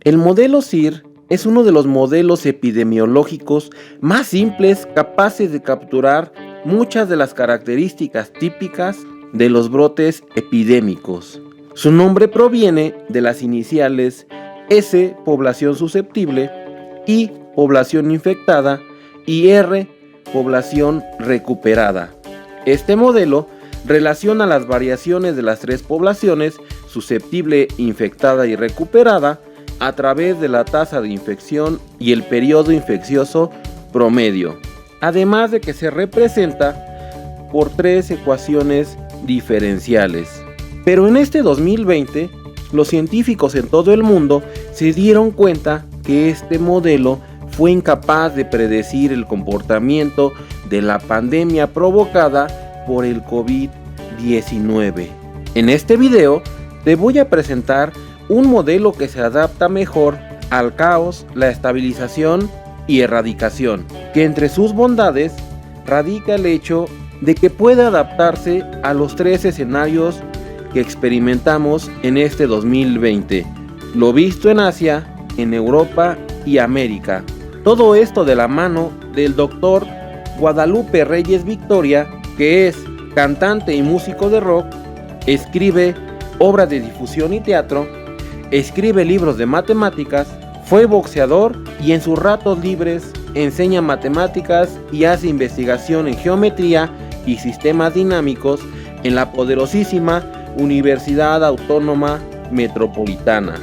El modelo SIR es uno de los modelos epidemiológicos más simples capaces de capturar muchas de las características típicas de los brotes epidémicos. Su nombre proviene de las iniciales S, población susceptible, I, población infectada y R, población recuperada. Este modelo relaciona las variaciones de las tres poblaciones, susceptible, infectada y recuperada, a través de la tasa de infección y el periodo infeccioso promedio, además de que se representa por tres ecuaciones diferenciales. Pero en este 2020, los científicos en todo el mundo se dieron cuenta que este modelo fue incapaz de predecir el comportamiento de la pandemia provocada por el COVID-19. En este video te voy a presentar un modelo que se adapta mejor al caos, la estabilización y erradicación, que entre sus bondades radica el hecho de que puede adaptarse a los tres escenarios que experimentamos en este 2020, lo visto en Asia, en Europa y América. Todo esto de la mano del doctor Guadalupe Reyes Victoria, que es cantante y músico de rock, escribe obras de difusión y teatro, escribe libros de matemáticas, fue boxeador y en sus ratos libres enseña matemáticas y hace investigación en geometría y sistemas dinámicos en la poderosísima Universidad Autónoma Metropolitana.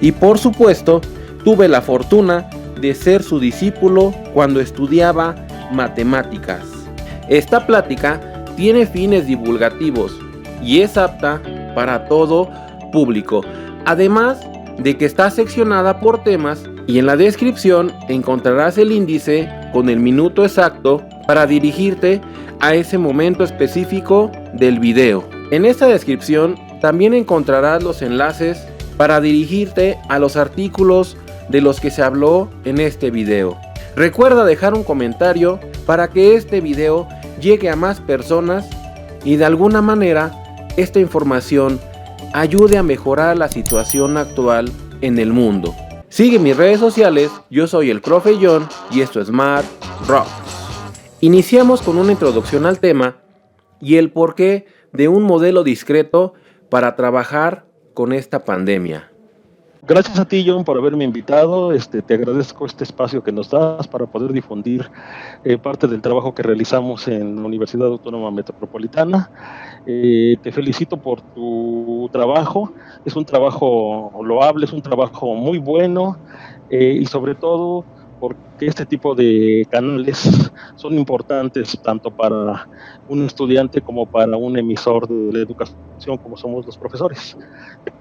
Y por supuesto, tuve la fortuna de ser su discípulo cuando estudiaba matemáticas. Esta plática tiene fines divulgativos y es apta para todo público, además de que está seccionada por temas y en la descripción encontrarás el índice con el minuto exacto para dirigirte a ese momento específico del video. En esta descripción también encontrarás los enlaces para dirigirte a los artículos de los que se habló en este video. Recuerda dejar un comentario para que este video llegue a más personas y de alguna manera esta información ayude a mejorar la situación actual en el mundo. Sigue mis redes sociales, yo soy el Profe John y esto es Mad Rocks. Iniciamos con una introducción al tema y el porqué de un modelo discreto para trabajar con esta pandemia. Gracias a ti, John, por haberme invitado. Te agradezco este espacio que nos das para poder difundir parte del trabajo que realizamos en la Universidad Autónoma Metropolitana. Te felicito por tu trabajo. Es un trabajo loable, es un trabajo muy bueno y sobre todo porque este tipo de canales son importantes tanto para un estudiante como para un emisor de la educación como somos los profesores.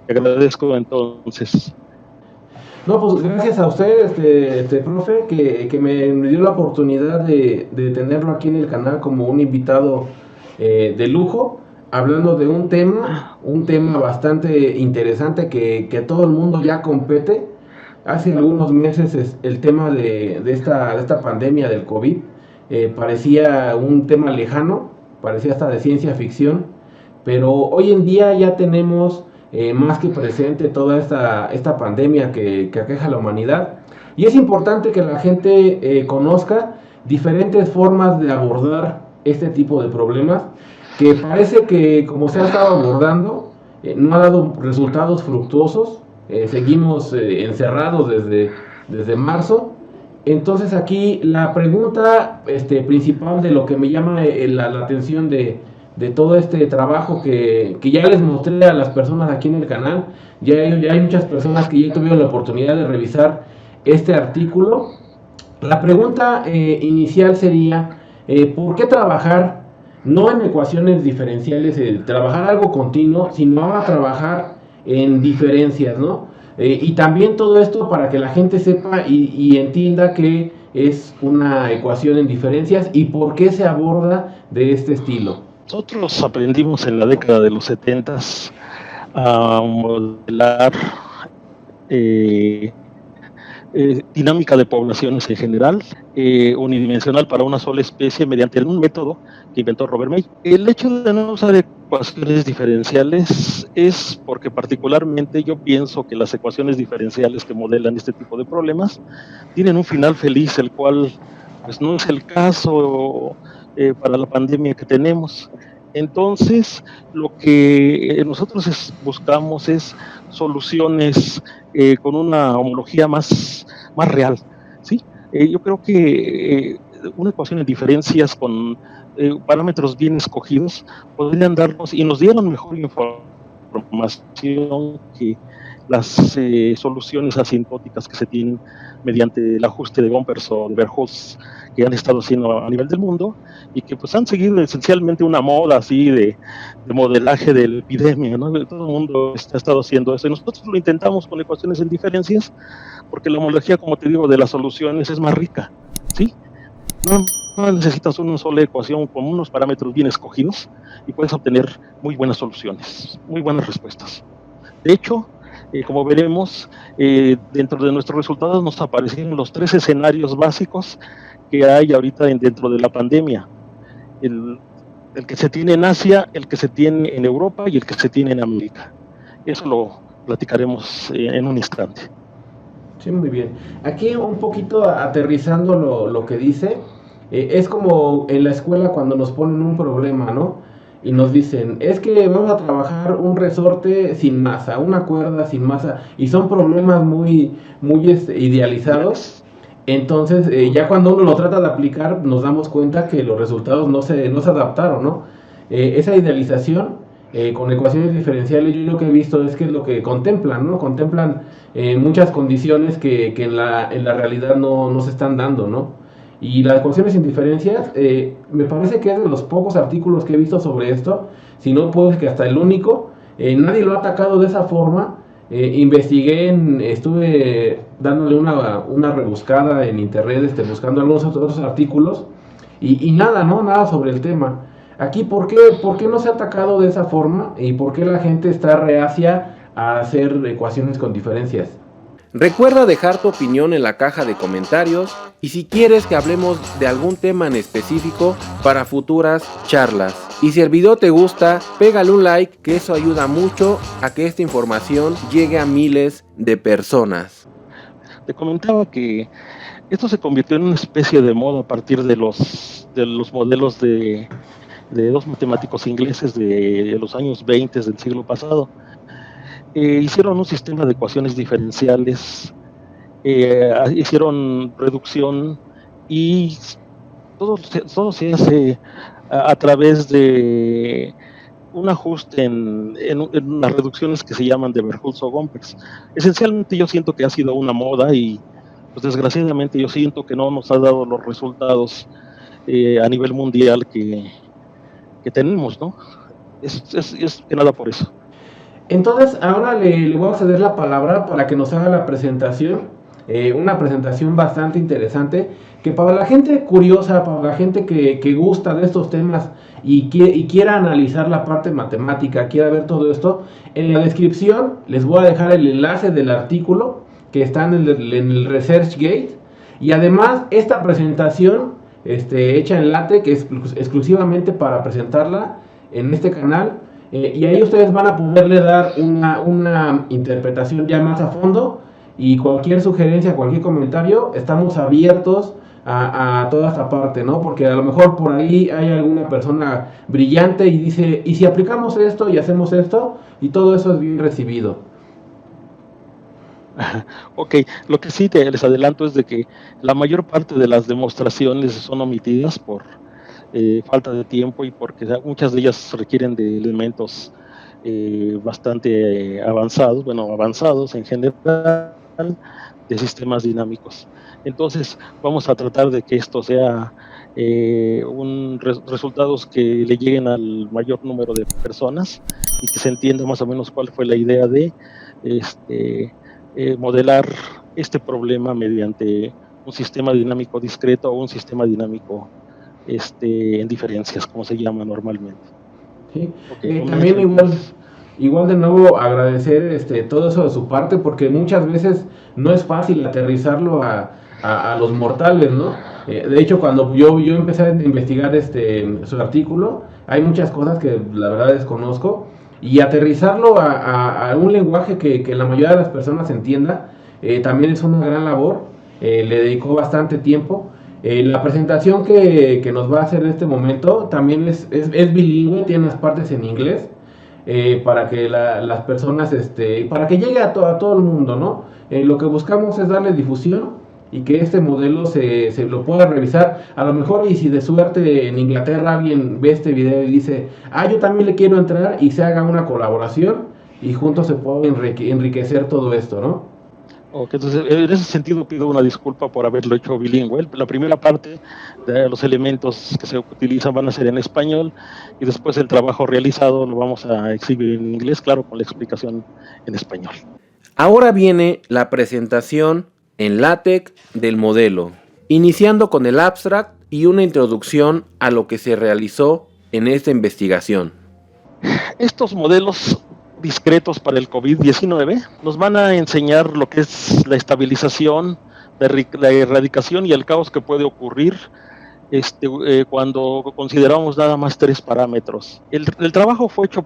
Te agradezco entonces. No, pues gracias a usted, profe, que me dio la oportunidad de tenerlo aquí en el canal como un invitado de lujo, hablando de un tema bastante interesante que todo el mundo ya compete. Hace algunos meses el tema de esta pandemia del COVID parecía un tema lejano, parecía hasta de ciencia ficción, pero hoy en día ya tenemos más que presente toda esta pandemia que aqueja a la humanidad, y es importante que la gente conozca diferentes formas de abordar este tipo de problemas que parece que, como se ha estado abordando, no ha dado resultados fructuosos. Seguimos encerrados desde marzo. Entonces aquí la pregunta principal de lo que me llama la atención de todo este trabajo que ya les mostré a las personas aquí en el canal, ya hay muchas personas que ya tuvieron la oportunidad de revisar este artículo. La pregunta inicial sería, ¿por qué trabajar no en ecuaciones diferenciales, trabajar algo continuo, sino ahora trabajar en diferencias, ¿no? Y también todo esto para que la gente sepa y entienda que es una ecuación en diferencias y por qué se aborda de este estilo. Nosotros aprendimos en la década de los 70s a modelar dinámica de poblaciones en general, unidimensional para una sola especie mediante un método que inventó Robert May. El hecho de no usar ecuaciones diferenciales es porque particularmente yo pienso que las ecuaciones diferenciales que modelan este tipo de problemas tienen un final feliz, el cual pues no es el caso para la pandemia que tenemos. Entonces, lo que nosotros buscamos es soluciones con una homología más real, ¿sí? Yo creo que una ecuación en diferencias con parámetros bien escogidos podrían darnos, y nos dieron mejor información que las soluciones asintóticas que se tienen mediante el ajuste de Gompers o de Verhulst que han estado haciendo a nivel del mundo y que pues han seguido esencialmente una moda así de modelaje de la epidemia, ¿no? Todo el mundo ha estado haciendo eso y nosotros lo intentamos con ecuaciones en diferencias porque la homología, como te digo, de las soluciones es más rica, ¿sí? No necesitas una sola ecuación con unos parámetros bien escogidos y puedes obtener muy buenas soluciones, muy buenas respuestas. De hecho, como veremos, dentro de nuestros resultados nos aparecen los 3 escenarios básicos que hay ahorita dentro de la pandemia. El que se tiene en Asia, el que se tiene en Europa y el que se tiene en América. Eso lo platicaremos en un instante. Sí, muy bien. Aquí un poquito aterrizando lo que dice, es como en la escuela cuando nos ponen un problema, ¿no? Y nos dicen, es que vamos a trabajar un resorte sin masa, una cuerda sin masa, y son problemas muy idealizados. Entonces, ya cuando uno lo trata de aplicar, nos damos cuenta que los resultados no se adaptaron, ¿no? Esa idealización con ecuaciones diferenciales, yo lo que he visto es que es lo que contemplan, ¿no? Contemplan muchas condiciones que en la realidad no se están dando, ¿no? Y las ecuaciones sin diferencias, me parece que es de los pocos artículos que he visto sobre esto, si no puedo decir que hasta el único, nadie lo ha atacado de esa forma. Estuve dándole una rebuscada en internet, buscando algunos otros artículos, y nada, ¿no? Nada sobre el tema. Aquí, ¿por qué no se ha atacado de esa forma? ¿Y por qué la gente está reacia a hacer ecuaciones con diferencias? Recuerda dejar tu opinión en la caja de comentarios y si quieres que hablemos de algún tema en específico para futuras charlas. Y si el video te gusta, pégale un like, que eso ayuda mucho a que esta información llegue a miles de personas. Te comentaba que esto se convirtió en una especie de moda a partir de los modelos de 2 matemáticos ingleses de los años 20 del siglo pasado. Hicieron un sistema de ecuaciones diferenciales, hicieron reducción y todo se hace a través de un ajuste en las reducciones que se llaman de Verhulst o Gompers. Esencialmente yo siento que ha sido una moda y pues desgraciadamente yo siento que no nos ha dado los resultados a nivel mundial que tenemos, ¿no? Es que nada por eso. Entonces, ahora le voy a ceder la palabra para que nos haga la presentación, una presentación bastante interesante, que para la gente curiosa, para la gente que gusta de estos temas y quiera analizar la parte matemática, quiera ver todo esto, en la descripción les voy a dejar el enlace del artículo que está en el ResearchGate, y además esta presentación hecha en LaTeX, que es exclusivamente para presentarla en este canal. Y ahí ustedes van a poderle dar una interpretación ya más a fondo, y cualquier sugerencia, cualquier comentario, estamos abiertos a toda esta parte, ¿no? Porque a lo mejor por ahí hay alguna persona brillante y dice, ¿y si aplicamos esto y hacemos esto? Y todo eso es bien recibido. Ok, lo que sí les adelanto es de que la mayor parte de las demostraciones son omitidas por falta de tiempo y porque muchas de ellas requieren de elementos bastante avanzados en general, de sistemas dinámicos. Entonces vamos a tratar de que esto sea resultados que le lleguen al mayor número de personas y que se entienda más o menos cuál fue la idea de modelar este problema mediante un sistema dinámico discreto o un sistema dinámico en diferencias, como se llama normalmente. Sí. También igual de nuevo agradecer todo eso de su parte, porque muchas veces no es fácil aterrizarlo a los mortales, ¿no? De hecho, cuando yo empecé a investigar su artículo, hay muchas cosas que la verdad desconozco, y aterrizarlo a un lenguaje que la mayoría de las personas entienda, también es una gran labor. Le dedicó bastante tiempo. La presentación que nos va a hacer en este momento también es bilingüe, tiene unas partes en inglés, para que las personas, para que llegue a todo el mundo, ¿no? Lo que buscamos es darle difusión y que este modelo se lo pueda revisar. A lo mejor, y si de suerte en Inglaterra alguien ve este video y dice, yo también le quiero entrar, y se haga una colaboración y juntos se puede enriquecer todo esto, ¿no? Ok, entonces en ese sentido pido una disculpa por haberlo hecho bilingüe. La primera parte de los elementos que se utilizan van a ser en español, y después el trabajo realizado lo vamos a exhibir en inglés, claro, con la explicación en español. Ahora viene la presentación en LaTeX del modelo, iniciando con el abstract y una introducción a lo que se realizó en esta investigación. Estos modelos discretos para el COVID-19 nos van a enseñar lo que es la estabilización, la erradicación y el caos que puede ocurrir cuando consideramos nada más 3 parámetros. El trabajo fue hecho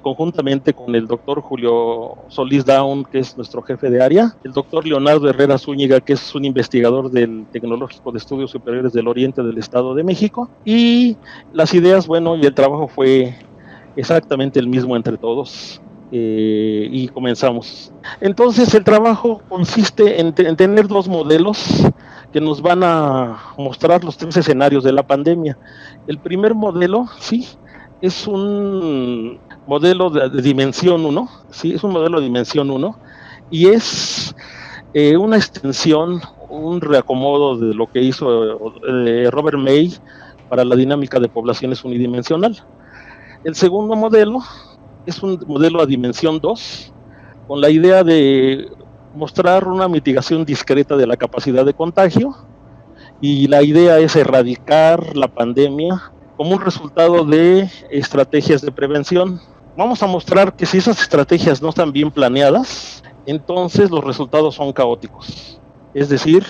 conjuntamente con el doctor Julio Solís Daun, que es nuestro jefe de área, el doctor Leonardo Herrera Zúñiga, que es un investigador del Tecnológico de Estudios Superiores del Oriente del Estado de México, y las ideas, y el trabajo fue exactamente el mismo entre todos. Y comenzamos. Entonces el trabajo consiste en tener 2 modelos que nos van a mostrar los 3 escenarios de la pandemia. El primer modelo, sí, es un modelo de dimensión 1, sí, es un modelo de dimensión 1, y es una extensión, un reacomodo de lo que hizo Robert May para la dinámica de poblaciones unidimensional. El segundo modelo es un modelo a dimensión 2, con la idea de mostrar una mitigación discreta de la capacidad de contagio, y la idea es erradicar la pandemia como un resultado de estrategias de prevención. Vamos a mostrar que si esas estrategias no están bien planeadas, entonces los resultados son caóticos. Es decir,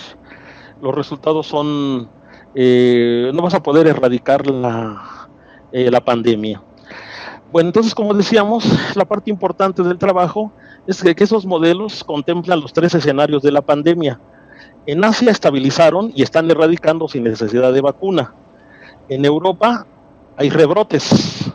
los resultados son, no vas a poder erradicar la pandemia. Bueno, entonces, como decíamos, la parte importante del trabajo es que esos modelos contemplan los 3 escenarios de la pandemia. En Asia estabilizaron y están erradicando sin necesidad de vacuna. En Europa hay rebrotes.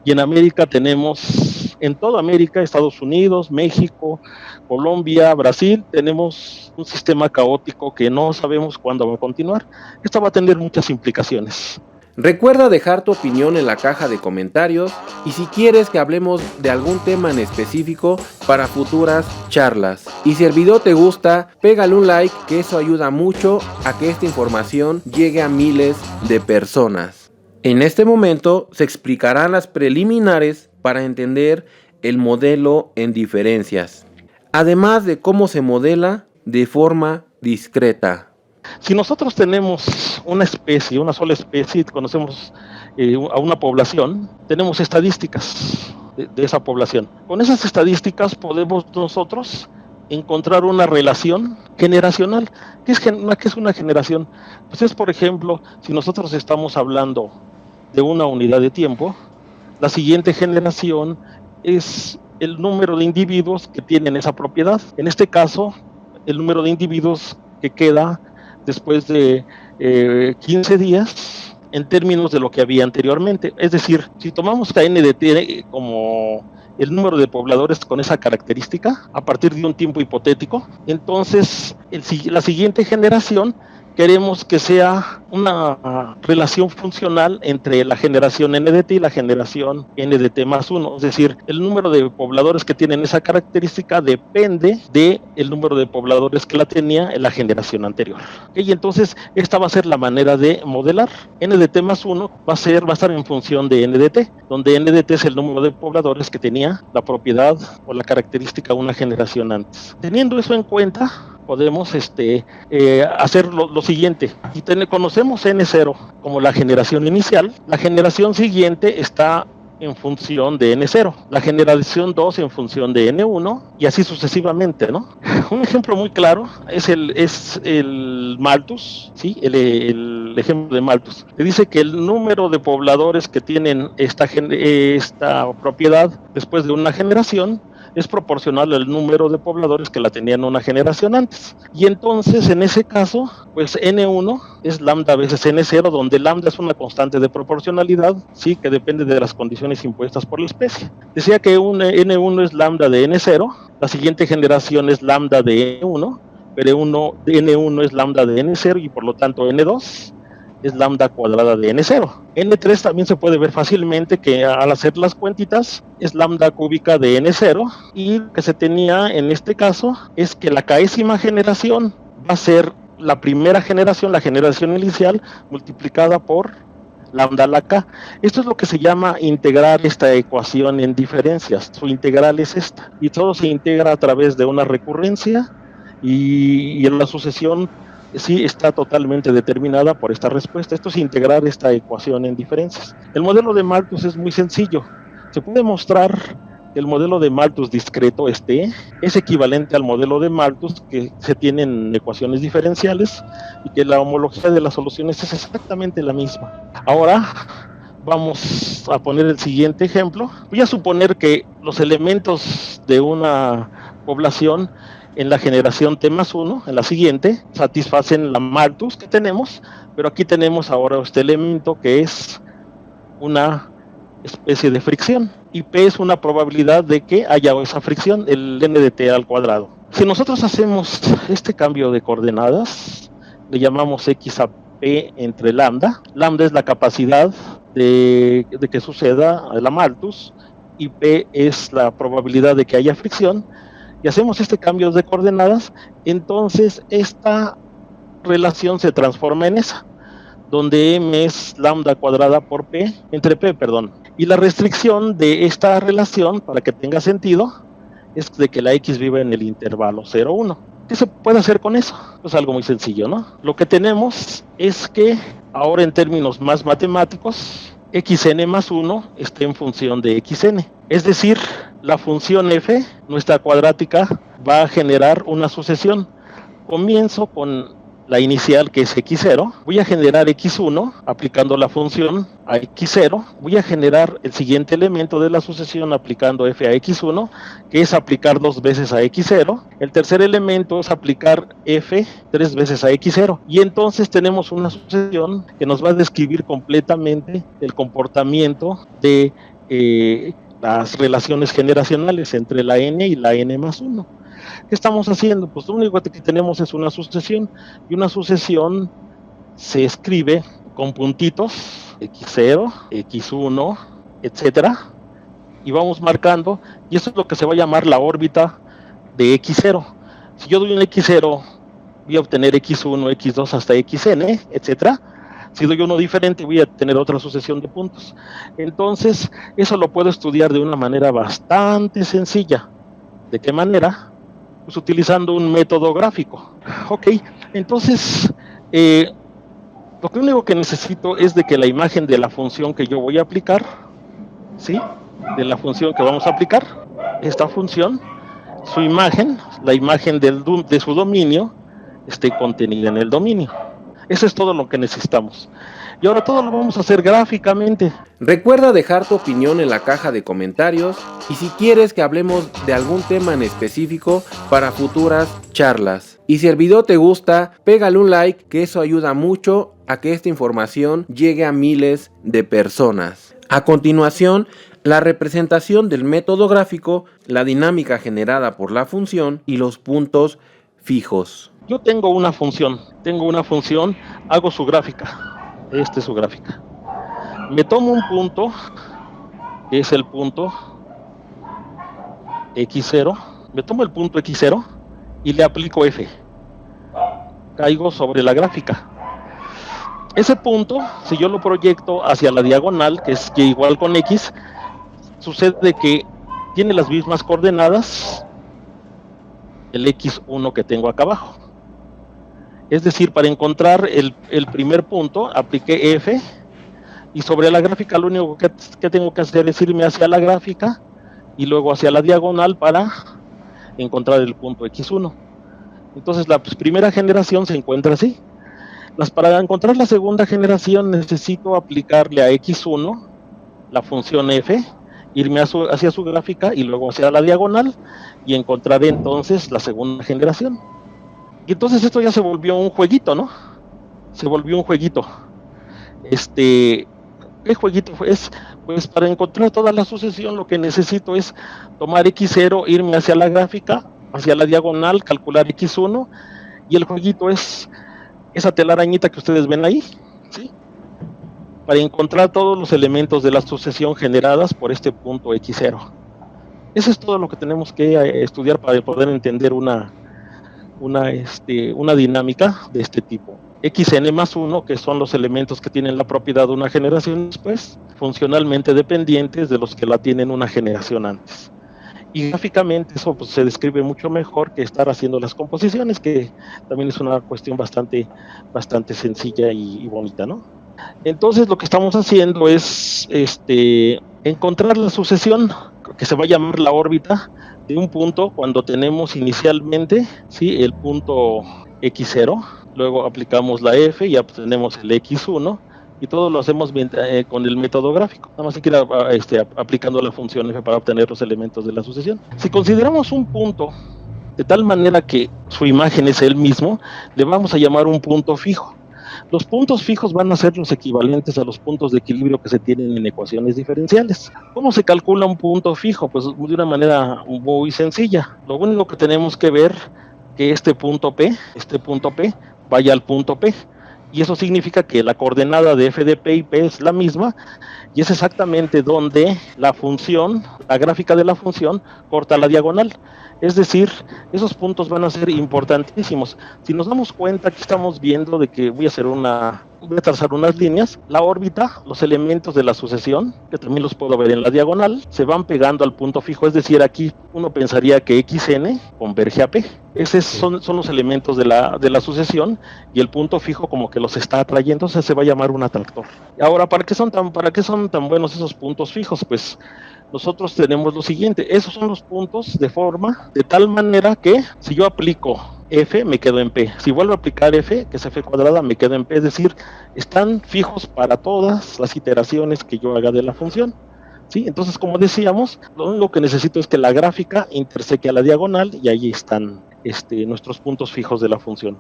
Y en América tenemos, en toda América, Estados Unidos, México, Colombia, Brasil, tenemos un sistema caótico que no sabemos cuándo va a continuar. Esto va a tener muchas implicaciones. Recuerda dejar tu opinión en la caja de comentarios, y si quieres que hablemos de algún tema en específico para futuras charlas. Y si el video te gusta, pégale un like, que eso ayuda mucho a que esta información llegue a miles de personas. En este momento se explicarán las preliminares para entender el modelo en diferencias, además de cómo se modela de forma discreta. Si nosotros tenemos una especie, una sola especie, y conocemos a una población, tenemos estadísticas de esa población. Con esas estadísticas podemos nosotros encontrar una relación generacional. ¿Qué es una generación? Pues es, por ejemplo, si nosotros estamos hablando de una unidad de tiempo, la siguiente generación es el número de individuos que tienen esa propiedad. En este caso, el número de individuos que queda después de 15 días en términos de lo que había anteriormente. Es decir, si tomamos KNDT como el número de pobladores con esa característica a partir de un tiempo hipotético, entonces la siguiente generación queremos que sea una relación funcional entre la generación NDT y la generación NDT más 1. Es decir, el número de pobladores que tienen esa característica depende del número de pobladores que la tenía en la generación anterior. Y entonces esta va a ser la manera de modelar. NDT más 1 va a estar en función de NDT, donde NDT es el número de pobladores que tenía la propiedad o la característica una generación antes. Teniendo eso en cuenta, podemos hacer lo siguiente. Y conocemos N0 como la generación inicial. La generación siguiente está en función de N0, la generación 2 en función de N1 y así sucesivamente, ¿no? Un ejemplo muy claro es el Malthus, ¿sí? El ejemplo de Malthus. Le dice que el número de pobladores que tienen esta propiedad después de una generación es proporcional al número de pobladores que la tenían una generación antes. Y entonces, en ese caso, pues N1 es lambda veces N0, donde lambda es una constante de proporcionalidad, sí, que depende de las condiciones impuestas por la especie. Decía que N1 es lambda de N0, la siguiente generación es lambda de N1, pero N1 es lambda de N0 y por lo tanto N2 es lambda cuadrada de N0. N3 también se puede ver fácilmente que al hacer las cuentitas es lambda cúbica de N0 y lo que se tenía en este caso es que la késima generación va a ser la primera generación, la generación inicial, multiplicada por lambda a la k. Esto es lo que se llama integrar esta ecuación en diferencias. Su integral es esta y todo se integra a través de una recurrencia y en la sucesión sí está totalmente determinada por esta respuesta. Esto es integrar esta ecuación en diferencias. El modelo de Malthus es muy sencillo. Se puede mostrar que el modelo de Malthus discreto es equivalente al modelo de Malthus que se tiene en ecuaciones diferenciales y que la homología de las soluciones es exactamente la misma. Ahora vamos a poner el siguiente ejemplo. Voy a suponer que los elementos de una población en la generación T más 1, en la siguiente, satisfacen la Malthus que tenemos, pero aquí tenemos ahora este elemento que es una especie de fricción, y P es una probabilidad de que haya esa fricción, el n de t al cuadrado. Si nosotros hacemos este cambio de coordenadas, le llamamos x a p entre lambda. Lambda es la capacidad de que suceda la Malthus, y p es la probabilidad de que haya fricción, y hacemos este cambio de coordenadas, entonces esta relación se transforma en esa, donde m es lambda cuadrada por p, entre p, perdón. Y la restricción de esta relación, para que tenga sentido, es de que la x vive en el intervalo 0, 1. ¿Qué se puede hacer con eso? Es algo muy sencillo, ¿no? Lo que tenemos es que, ahora en términos más matemáticos, xn más 1 está en función de xn. Es decir, la función f, nuestra cuadrática, va a generar una sucesión. Comienzo con la inicial, que es x0, voy a generar x1 aplicando la función a x0, voy a generar el siguiente elemento de la sucesión aplicando f a x1, que es aplicar 2 veces a x0, el tercer elemento es aplicar f 3 veces a x0, y entonces tenemos una sucesión que nos va a describir completamente el comportamiento de las relaciones generacionales entre la n y la n más 1. ¿Qué estamos haciendo? Pues lo único que tenemos es una sucesión, y una sucesión se escribe con puntitos, x0, x1, etcétera, y vamos marcando, y eso es lo que se va a llamar la órbita de x0. Si yo doy un x0, voy a obtener x1, x2 hasta xn, etcétera. Si doy uno diferente, voy a tener otra sucesión de puntos. Entonces, eso lo puedo estudiar de una manera bastante sencilla. ¿De qué manera? Pues utilizando un método gráfico. Ok, entonces lo único que necesito es de que la imagen de la función que yo voy a aplicar, ¿sí? De la función que vamos a aplicar, esta función, su imagen, la imagen de su dominio, esté contenida en el dominio. Eso es todo lo que necesitamos. Y ahora todo lo vamos a hacer gráficamente. Recuerda dejar tu opinión en la caja de comentarios y si quieres que hablemos de algún tema en específico para futuras charlas. Y si el video te gusta, pégale un like, que eso ayuda mucho a que esta información llegue a miles de personas. A continuación, la representación del método gráfico, la dinámica generada por la función y los puntos fijos. Yo tengo una función, hago su gráfica, esta es su gráfica. Me tomo un punto, que es el punto x0, me tomo el punto x0 y le aplico f. Caigo sobre la gráfica. Ese punto, si yo lo proyecto hacia la diagonal, que es y igual con x, sucede que tiene las mismas coordenadas el x1 que tengo acá abajo. Es decir, para encontrar el primer punto, apliqué f, Y sobre la gráfica lo único que tengo que hacer es irme hacia la gráfica y luego hacia la diagonal para encontrar el punto x1. Entonces la primera generación se encuentra así. Para encontrar la segunda generación necesito aplicarle a x1 la función f, irme hacia su gráfica y luego hacia la diagonal y encontraré entonces la segunda generación. Y entonces esto ya se volvió un jueguito, ¿no? Se volvió un jueguito. ¿Qué jueguito fue? Pues para encontrar toda la sucesión lo que necesito es tomar x0, irme hacia la gráfica, hacia la diagonal, calcular x1, y el jueguito es esa telarañita que ustedes ven ahí, ¿sí? Para encontrar todos los elementos de la sucesión generadas por este punto x0. Eso es todo lo que tenemos que estudiar para poder entender una dinámica de este tipo. Xn más 1, que son los elementos que tienen la propiedad de una generación después, funcionalmente dependientes de los que la tienen una generación antes. Y gráficamente eso pues, se describe mucho mejor que estar haciendo las composiciones, que también es una cuestión bastante sencilla y bonita, ¿no? Entonces lo que estamos haciendo es encontrar la sucesión que se va a llamar la órbita de un punto cuando tenemos inicialmente, ¿sí?, el punto x0, luego aplicamos la f y obtenemos el x1 y todo lo hacemos con el método gráfico, nada más hay que ir aplicando la función f para obtener los elementos de la sucesión. Si consideramos un punto de tal manera que su imagen es el mismo, le vamos a llamar un punto fijo. Los puntos fijos van a ser los equivalentes a los puntos de equilibrio que se tienen en ecuaciones diferenciales. ¿Cómo se calcula un punto fijo? Pues de una manera muy sencilla. Lo único que tenemos que ver que este punto P vaya al punto P. Y eso significa que la coordenada de f de P y P es la misma, y es exactamente donde la gráfica de la función corta la diagonal. Es decir, esos puntos van a ser importantísimos. Si nos damos cuenta que estamos viendo de que voy a trazar unas líneas, la órbita, los elementos de la sucesión, que también los puedo ver en la diagonal, se van pegando al punto fijo, es decir, aquí uno pensaría que xn converge a P. Esos son los elementos de la sucesión, y el punto fijo como que los está atrayendo, entonces se va a llamar un atractor. Ahora, ¿para qué son tan buenos esos puntos fijos? Pues nosotros tenemos lo siguiente: esos son los puntos de forma de tal manera que si yo aplico f, me quedo en P. Si vuelvo a aplicar f, que es f cuadrada, me quedo en P. Es decir, están fijos para todas las iteraciones que yo haga de la función, ¿sí? Entonces, como decíamos, lo único que necesito es que la gráfica interseque a la diagonal y ahí están nuestros puntos fijos de la función.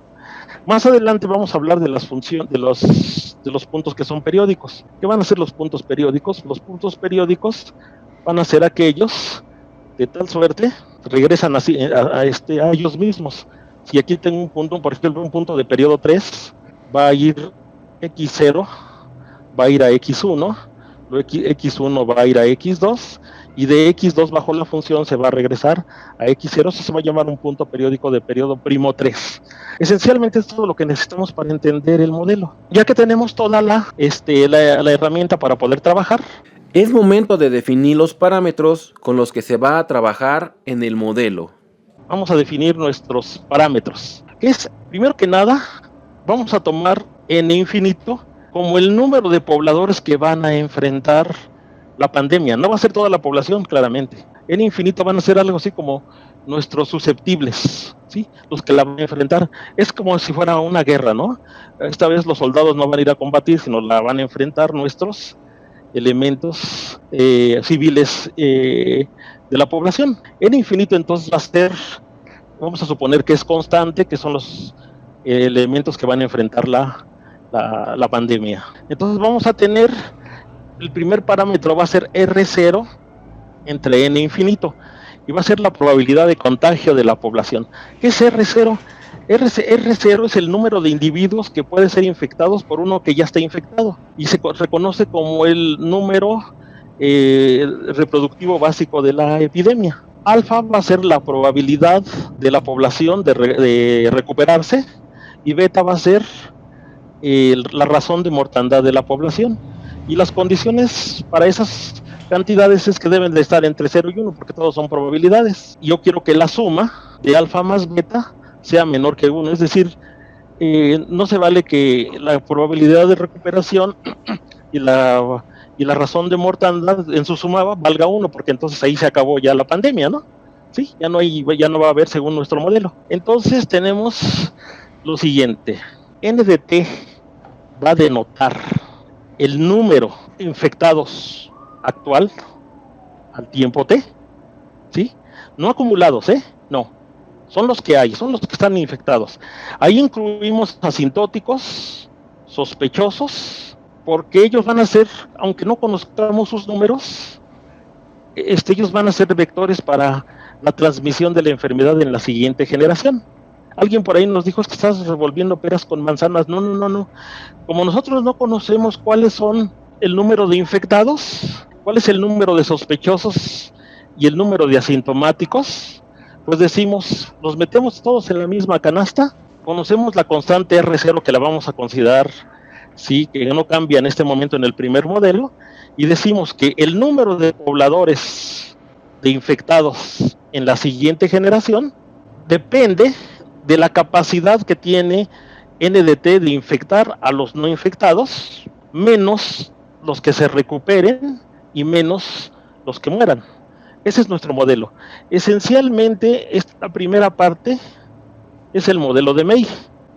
Más adelante vamos a hablar de las funciones de los puntos que son periódicos. ¿Qué van a ser los puntos periódicos? Los puntos periódicos van a ser aquellos de tal suerte, regresan así a ellos mismos. Si aquí tengo un punto, por ejemplo, un punto de periodo 3, va a ir x0, va a ir a x1, luego x1 va a ir a x2, y de x2 bajo la función se va a regresar a x0, eso se va a llamar un punto periódico de periodo primo 3. Esencialmente es todo lo que necesitamos para entender el modelo. Ya que tenemos toda la herramienta para poder trabajar, es momento de definir los parámetros con los que se va a trabajar en el modelo. Vamos a definir nuestros parámetros. Primero que nada, vamos a tomar n infinito como el número de pobladores que van a enfrentar la pandemia. No va a ser toda la población, claramente. N infinito van a ser algo así como nuestros susceptibles, ¿sí? Los que la van a enfrentar. Es como si fuera una guerra, ¿no? Esta vez los soldados no van a ir a combatir, sino la van a enfrentar nuestros elementos civiles de la población. N infinito entonces va a ser, vamos a suponer que es constante, que son los elementos que van a enfrentar la pandemia. Entonces vamos a tener, el primer parámetro va a ser R0 entre N infinito, y va a ser la probabilidad de contagio de la población. ¿Qué es R0? R0 es el número de individuos que pueden ser infectados por uno que ya está infectado, y se reconoce como el número reproductivo básico de la epidemia. Alfa va a ser la probabilidad de la población de recuperarse, y beta va a ser la razón de mortandad de la población. Y las condiciones para esas cantidades es que deben de estar entre 0 y 1, porque todos son probabilidades. Yo quiero que la suma de alfa más beta sea menor que 1, es decir, no se vale que la probabilidad de recuperación y la razón de mortandad en su suma valga 1, porque entonces ahí se acabó ya la pandemia, ¿no? Sí, ya no va a haber según nuestro modelo. Entonces tenemos lo siguiente: NDT va a denotar el número de infectados actual al tiempo T, ¿sí? No acumulados, no, son los que hay, son los que están infectados. Ahí incluimos asintóticos, sospechosos, porque ellos van a ser, aunque no conozcamos sus números, ellos van a ser vectores para la transmisión de la enfermedad en la siguiente generación. Alguien por ahí nos dijo: es que estás revolviendo peras con manzanas. No. Como nosotros no conocemos cuáles son el número de infectados, cuál es el número de sospechosos y el número de asintomáticos, pues decimos, los metemos todos en la misma canasta. Conocemos la constante R0, que la vamos a considerar, sí, que no cambia en este momento en el primer modelo, y decimos que el número de pobladores de infectados en la siguiente generación depende de la capacidad que tiene NDT de infectar a los no infectados, menos los que se recuperen y menos los que mueran. Ese es nuestro modelo. Esencialmente, esta primera parte es el modelo de May,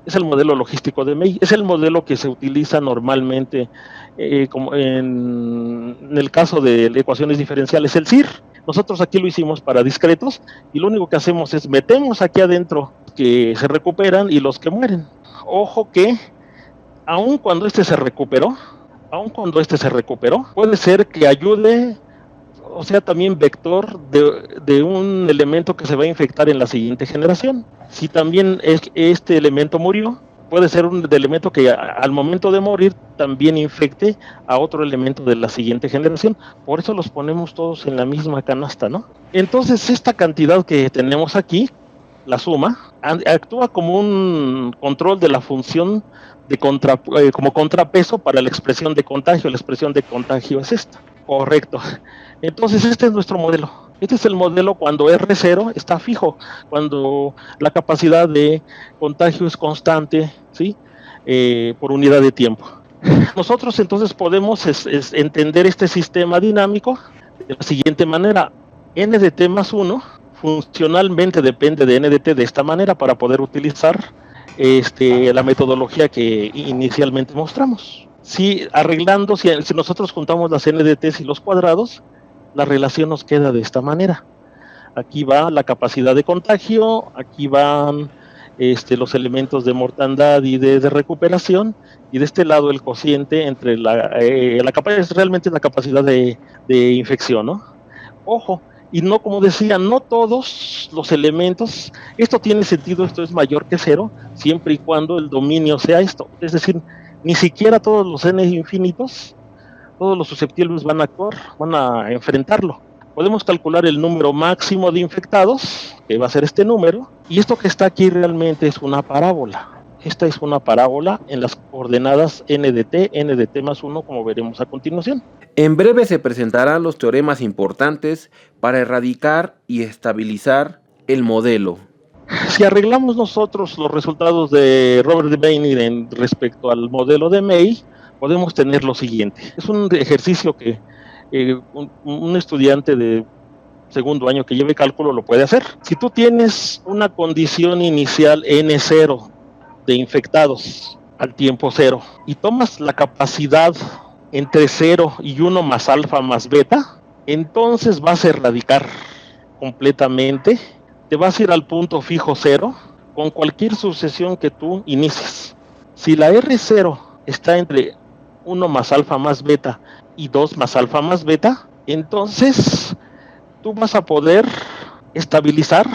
es el modelo logístico de May, es el modelo que se utiliza normalmente como en el caso de ecuaciones diferenciales, el CIR. Nosotros aquí lo hicimos para discretos, y lo único que hacemos es metemos aquí adentro que se recuperan y los que mueren. Ojo que aun cuando se recuperó, puede ser que ayude, o sea, también vector de un elemento que se va a infectar en la siguiente generación. Si también este elemento murió, puede ser un elemento que al momento de morir también infecte a otro elemento de la siguiente generación. Por eso los ponemos todos en la misma canasta, ¿no? Entonces, esta cantidad que tenemos aquí, la suma, actúa como un control de la función de como contrapeso para la expresión de contagio. La expresión de contagio es esta. Correcto. Entonces, este es nuestro modelo. Este es el modelo cuando R0 está fijo, cuando la capacidad de contagio es constante, ¿sí? Por unidad de tiempo. Nosotros entonces podemos entender este sistema dinámico de la siguiente manera: NDT más 1 funcionalmente depende de NDT de esta manera para poder utilizar la metodología que inicialmente mostramos. Si nosotros juntamos las NDTs y los cuadrados, la relación nos queda de esta manera. Aquí va la capacidad de contagio, aquí van los elementos de mortandad y de recuperación, y de este lado el cociente entre es realmente la capacidad de infección, ¿no? Ojo, y no, como decía, no todos los elementos, esto tiene sentido, esto es mayor que 0, siempre y cuando el dominio sea esto, es decir, ni siquiera todos los n infinitos, todos los susceptibles van a enfrentarlo. Podemos calcular el número máximo de infectados, que va a ser este número, y esto que está aquí realmente es una parábola. Esta es una parábola en las coordenadas NDT más 1, como veremos a continuación. En breve se presentarán los teoremas importantes para erradicar y estabilizar el modelo. Si arreglamos nosotros los resultados de Robert Debye respecto al modelo de May, podemos tener lo siguiente. Es un ejercicio que un estudiante de segundo año que lleve cálculo lo puede hacer. Si tú tienes una condición inicial N0 de infectados al tiempo 0 y tomas la capacidad entre 0 y 1 más alfa más beta, entonces vas a erradicar completamente, te vas a ir al punto fijo 0 con cualquier sucesión que tú inicies. Si la R0 está entre 1 más alfa más beta y 2 más alfa más beta, entonces tú vas a poder estabilizar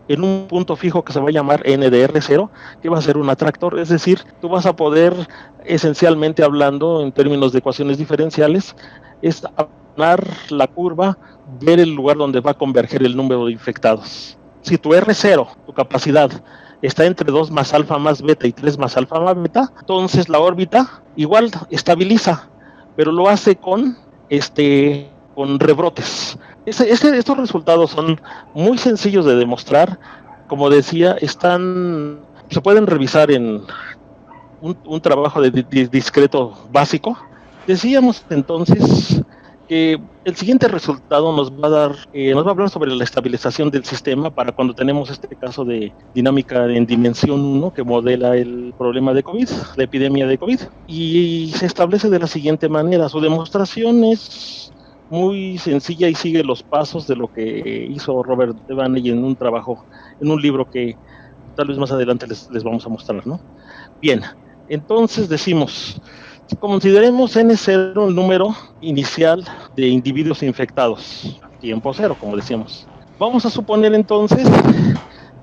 en un punto fijo que se va a llamar NDR0, que va a ser un atractor, es decir, tú vas a poder, esencialmente hablando en términos de ecuaciones diferenciales, es aplanar la curva, ver el lugar donde va a converger el número de infectados. Si tu R0, tu capacidad, está entre 2 más alfa más beta y 3 más alfa más beta, entonces la órbita igual estabiliza, pero lo hace con rebrotes. Estos resultados son muy sencillos de demostrar. Como decía, se pueden revisar en un trabajo de discreto básico, Decíamos entonces que el siguiente resultado nos va a hablar sobre la estabilización del sistema para cuando tenemos este caso de dinámica en dimensión 1 que modela el problema de COVID, la epidemia de COVID, y se establece de la siguiente manera. Su demostración es muy sencilla y sigue los pasos de lo que hizo Robert Devaney en un trabajo, en un libro que tal vez más adelante les vamos a mostrar, ¿no? Bien, entonces decimos, consideremos N0 el número inicial de individuos infectados, tiempo cero, como decíamos. Vamos a suponer entonces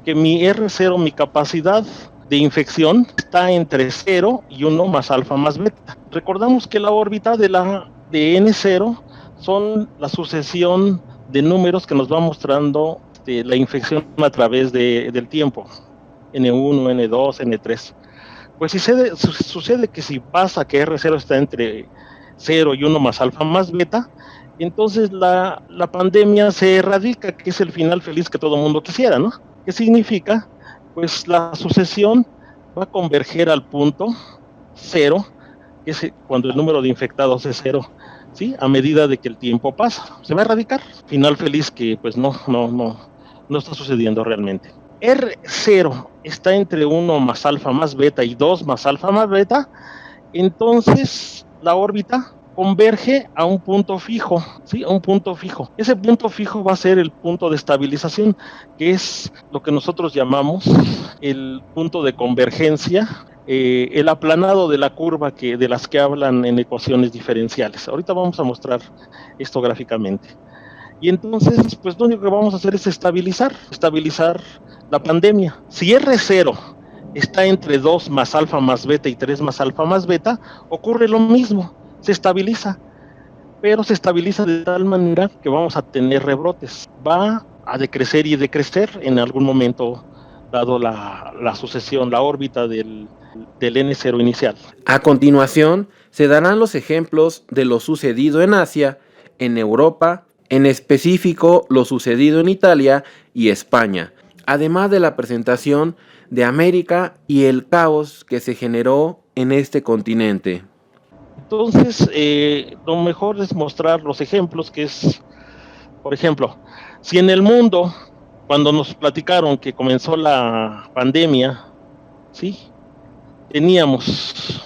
que mi R0, mi capacidad de infección, está entre 0 y 1 más alfa más beta. Recordamos que la órbita de N0 son la sucesión de números que nos va mostrando la infección a través del tiempo, N1, N2, N3. Pues si sucede que si pasa que R0 está entre 0 y 1 más alfa más beta, entonces la pandemia se erradica, que es el final feliz que todo mundo quisiera, ¿no? ¿Qué significa? Pues la sucesión va a converger al punto 0, que es cuando el número de infectados es 0, ¿sí? A medida de que el tiempo pasa, se va a erradicar. Final feliz que pues no está sucediendo realmente. R0 está entre 1 más alfa más beta y 2 más alfa más beta, entonces la órbita converge a un punto fijo, ¿sí? A un punto fijo. Ese punto fijo va a ser el punto de estabilización, que es lo que nosotros llamamos el punto de convergencia, el aplanado de la curva de las que hablan en ecuaciones diferenciales. Ahorita vamos a mostrar esto gráficamente. Y entonces, pues lo único que vamos a hacer es estabilizar la pandemia. Si R0 está entre 2 más alfa más beta y 3 más alfa más beta, ocurre lo mismo, se estabiliza, pero se estabiliza de tal manera que vamos a tener rebrotes. Va a decrecer y decrecer en algún momento, dado la sucesión, la órbita del N0 inicial. A continuación, se darán los ejemplos de lo sucedido en Asia, en Europa, en específico lo sucedido en Italia y España, además de la presentación de América y el caos que se generó en este continente. Entonces, lo mejor es mostrar los ejemplos, que es, por ejemplo, si en el mundo, cuando nos platicaron que comenzó la pandemia, ¿sí? Teníamos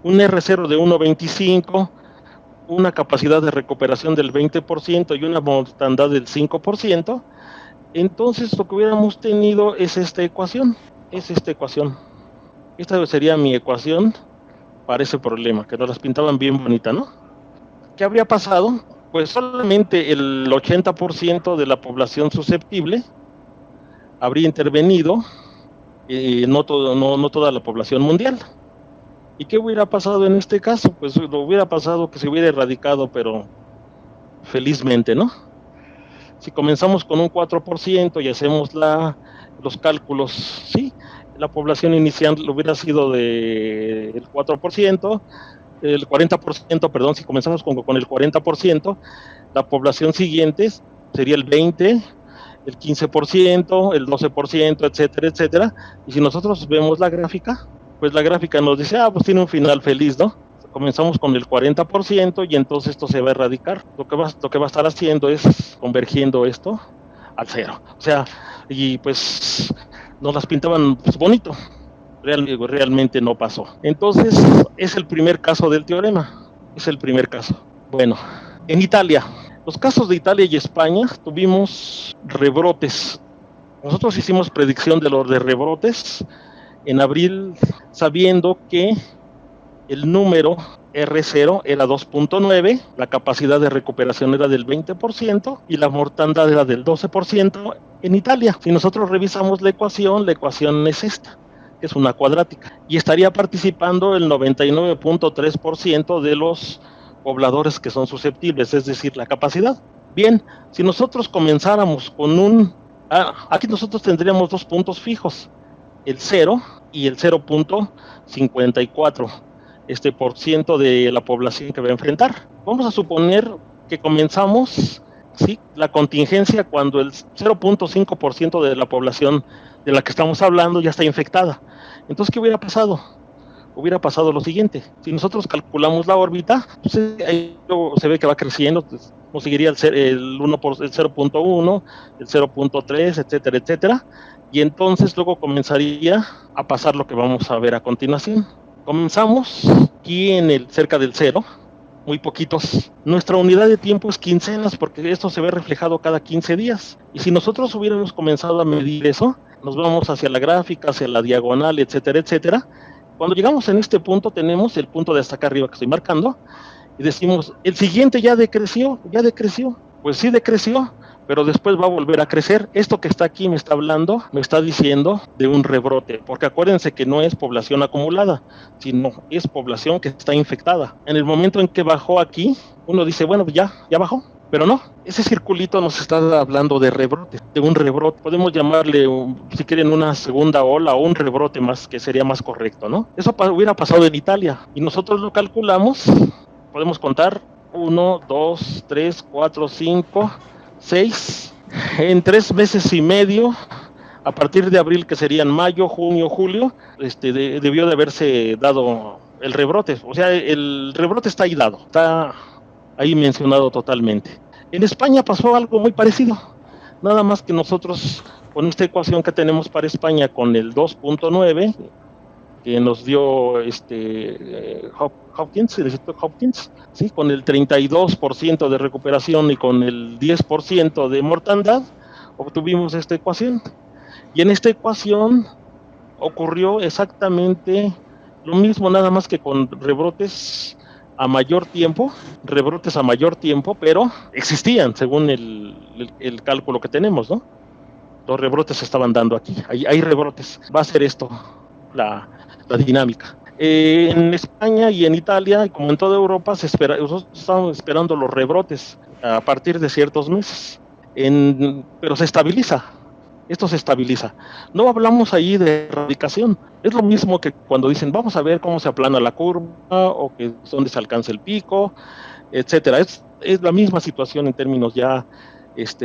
un R0 de 1.25, una capacidad de recuperación del 20% y una mortandad del 5%, entonces lo que hubiéramos tenido es esta ecuación. Esta sería mi ecuación para ese problema, que nos las pintaban bien bonita, ¿no? ¿Qué habría pasado? Pues solamente el 80% de la población susceptible habría intervenido, no toda la población mundial. ¿Y qué hubiera pasado en este caso? Pues lo hubiera pasado que se hubiera erradicado, pero felizmente, ¿no? Si comenzamos con un 4% y hacemos los cálculos, ¿sí? La población inicial hubiera sido del 4%, el 40%, perdón, si comenzamos con el 40%, la población siguiente sería el 20%, el 15%, el 12%, etcétera, etcétera. Y si nosotros vemos la gráfica, pues la gráfica nos dice, pues tiene un final feliz, ¿no? Comenzamos con el 40% y entonces esto se va a erradicar. Lo que va a estar haciendo es convergiendo esto al 0. O sea, y pues nos las pintaban pues bonito. Realmente no pasó. Entonces, es el primer caso del teorema. Es el primer caso. Bueno, en Italia, los casos de Italia y España tuvimos rebrotes. Nosotros hicimos predicción de los de rebrotes en abril, sabiendo que el número R0 era 2.9, la capacidad de recuperación era del 20% y la mortandad era del 12% en Italia. Si nosotros revisamos la ecuación es esta, que es una cuadrática, y estaría participando el 99.3% de los pobladores que son susceptibles, es decir, la capacidad. Bien, si nosotros comenzáramos con aquí nosotros tendríamos dos puntos fijos, el 0 y el 0.54 por ciento de la población que va a enfrentar. Vamos a suponer que comenzamos, ¿sí?, la contingencia cuando el 0.5% de la población de la que estamos hablando ya está infectada. Entonces, ¿qué hubiera pasado? hubiera pasado lo siguiente. Si nosotros calculamos la órbita, pues ahí luego se ve que va creciendo, pues, nos seguiría el 0.1, el 0.3, etcétera, etcétera, y entonces luego comenzaría a pasar lo que vamos a ver a continuación. Comenzamos aquí cerca del cero, muy poquitos. Nuestra unidad de tiempo es quincenas, porque esto se ve reflejado cada 15 días. Y si nosotros hubiéramos comenzado a medir eso, nos vamos hacia la gráfica, hacia la diagonal, etcétera, etcétera. Cuando llegamos en este punto, tenemos el punto de hasta acá arriba que estoy marcando, y decimos, el siguiente ya decreció. Pues sí decreció, pero después va a volver a crecer. Esto que está aquí me está diciendo de un rebrote, porque acuérdense que no es población acumulada, sino es población que está infectada. En el momento en que bajó aquí, uno dice, bueno, ya bajó, pero no. Ese circulito nos está hablando de rebrote, de un rebrote. Podemos llamarle, si quieren, una segunda ola o un rebrote más, que sería más correcto, ¿no? Eso hubiera pasado en Italia, y nosotros lo calculamos. Podemos contar 1, 2, 3, 4, 5, 6. En 3 meses y medio, a partir de abril, que serían mayo, junio, julio, debió de haberse dado el rebrote. O sea, el rebrote está ahí dado, está ahí mencionado totalmente. En España pasó algo muy parecido, nada más que nosotros, con esta ecuación que tenemos para España, con el 2.9, que nos dio Hopkins, el Instituto Hopkins, ¿sí? Con el 32% de recuperación y con el 10% de mortandad, obtuvimos esta ecuación. Y en esta ecuación ocurrió exactamente lo mismo, nada más que con rebrotes a mayor tiempo, pero existían según el cálculo que tenemos, ¿no? Los rebrotes se estaban dando aquí, hay rebrotes. Va a ser esto la dinámica. En España y en Italia, como en toda Europa, nosotros estábamos esperando los rebrotes a partir de ciertos meses, pero se estabiliza. Esto se estabiliza. No hablamos ahí de erradicación. Es lo mismo que cuando dicen, vamos a ver cómo se aplana la curva, o que dónde se alcanza el pico, etcétera. Es la misma situación en términos ya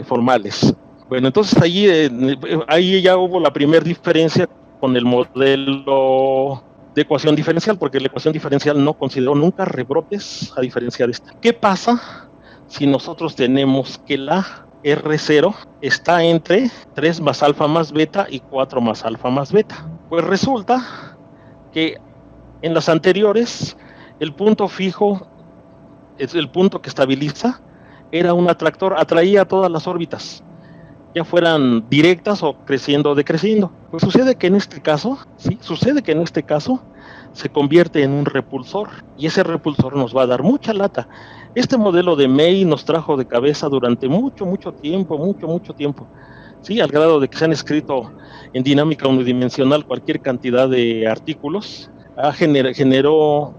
formales. Bueno, entonces ahí ya hubo la primera diferencia con el modelo de ecuación diferencial, porque la ecuación diferencial no consideró nunca rebrotes, a diferencia de esta. ¿Qué pasa si nosotros tenemos que la R0 está entre 3 más alfa más beta y 4 más alfa más beta? Pues resulta que en las anteriores, el punto fijo, es el punto que estabiliza, era un atractor, atraía todas las órbitas, ya fueran directas o creciendo o decreciendo. Pues sucede que en este caso se convierte en un repulsor, y ese repulsor nos va a dar mucha lata. Este modelo de May nos trajo de cabeza durante mucho tiempo, ¿sí? Al grado de que se han escrito en dinámica unidimensional cualquier cantidad de artículos. Generó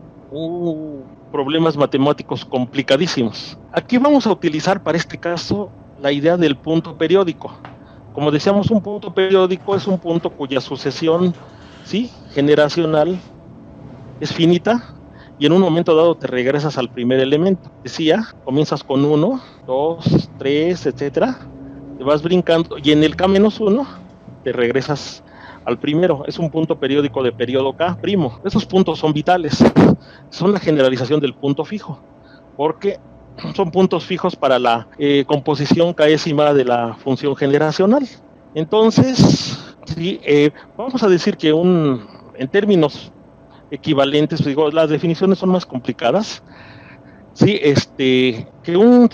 problemas matemáticos complicadísimos. Aquí vamos a utilizar para este caso la idea del punto periódico. Como decíamos, un punto periódico es un punto cuya sucesión, ¿sí?, generacional es finita, y en un momento dado te regresas al primer elemento. Decía, comienzas con 1, 2, 3, etcétera, te vas brincando, y en el K-1 te regresas al primero. Es un punto periódico de periodo K'. Esos puntos son vitales, son la generalización del punto fijo, porque son puntos fijos para la composición k'ésima de la función generacional. Entonces, sí, vamos a decir que en términos equivalentes, pues digo, las definiciones son más complicadas. Sí, que un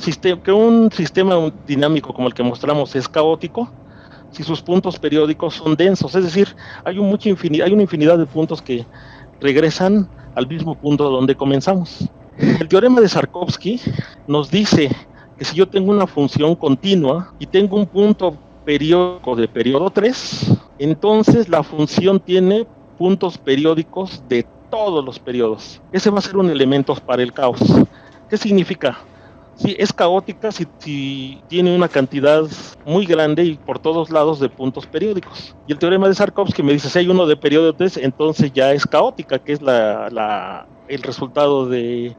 sistema dinámico como el que mostramos es caótico si sus puntos periódicos son densos, es decir, hay una infinidad de puntos que regresan al mismo punto donde comenzamos. El teorema de Sárkovsky nos dice que si yo tengo una función continua y tengo un punto periódico de periodo 3, entonces la función tiene puntos periódicos de todos los periodos. Ese va a ser un elemento para el caos. ¿Qué significa? Sí, es caótica si tiene una cantidad muy grande y por todos lados de puntos periódicos. Y el teorema de Sárkovsky me dice, si hay uno de periodo 3, entonces ya es caótica, que es el resultado de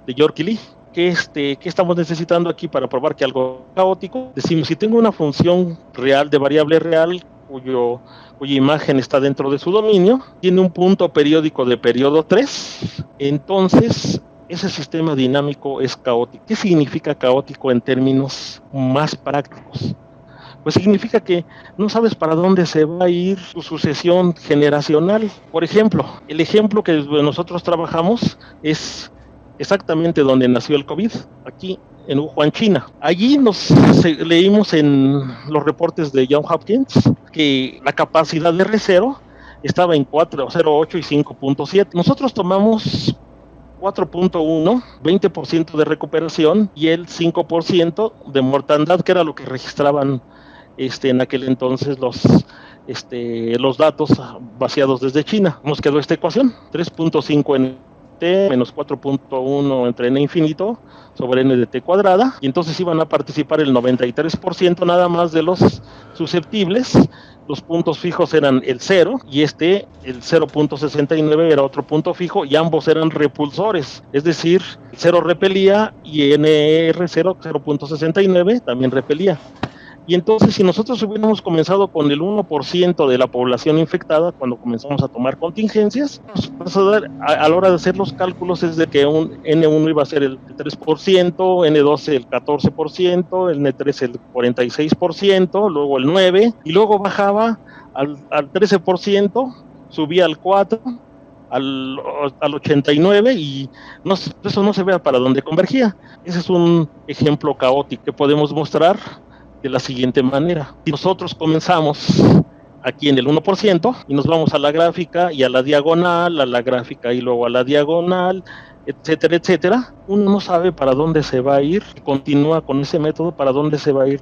York y Lee. ¿Qué estamos necesitando aquí para probar que algo es caótico? Decimos, si tengo una función real de variable real cuya imagen está dentro de su dominio, tiene un punto periódico de periodo 3, entonces ese sistema dinámico es caótico. ¿Qué significa caótico en términos más prácticos? Pues significa que no sabes para dónde se va a ir tu sucesión generacional. Por ejemplo, el ejemplo que nosotros trabajamos es exactamente donde nació el COVID, aquí en Wuhan, China. Allí leímos en los reportes de Johns Hopkins que la capacidad de R0 estaba en 4.08 y 5.7. Nosotros tomamos 4.1, 20% de recuperación y el 5% de mortandad, que era lo que registraban en aquel entonces los datos vaciados desde China. Nos quedó esta ecuación, 3.5 en t menos 4.1 entre n infinito sobre n de t cuadrada, y entonces iban a participar el 93% nada más de los susceptibles. Los puntos fijos eran el 0 y el 0.69 era otro punto fijo, y ambos eran repulsores, es decir, 0 repelía y NR0, 0.69, también repelía. Y entonces, si nosotros hubiéramos comenzado con el 1% de la población infectada, cuando comenzamos a tomar contingencias, pues a la hora de hacer los cálculos es de que N1 iba a ser el 3%, N2 el 14%, el N3 el 46%, luego el 9%, y luego bajaba al 13%, subía al 4%, al 89%, y eso no se ve para dónde convergía. Ese es un ejemplo caótico que podemos mostrar de la siguiente manera. Si nosotros comenzamos aquí en el 1% y nos vamos a la gráfica y a la diagonal, a la gráfica y luego a la diagonal, etcétera, etcétera, uno no sabe para dónde se va a ir, y continúa con ese método para dónde se va a ir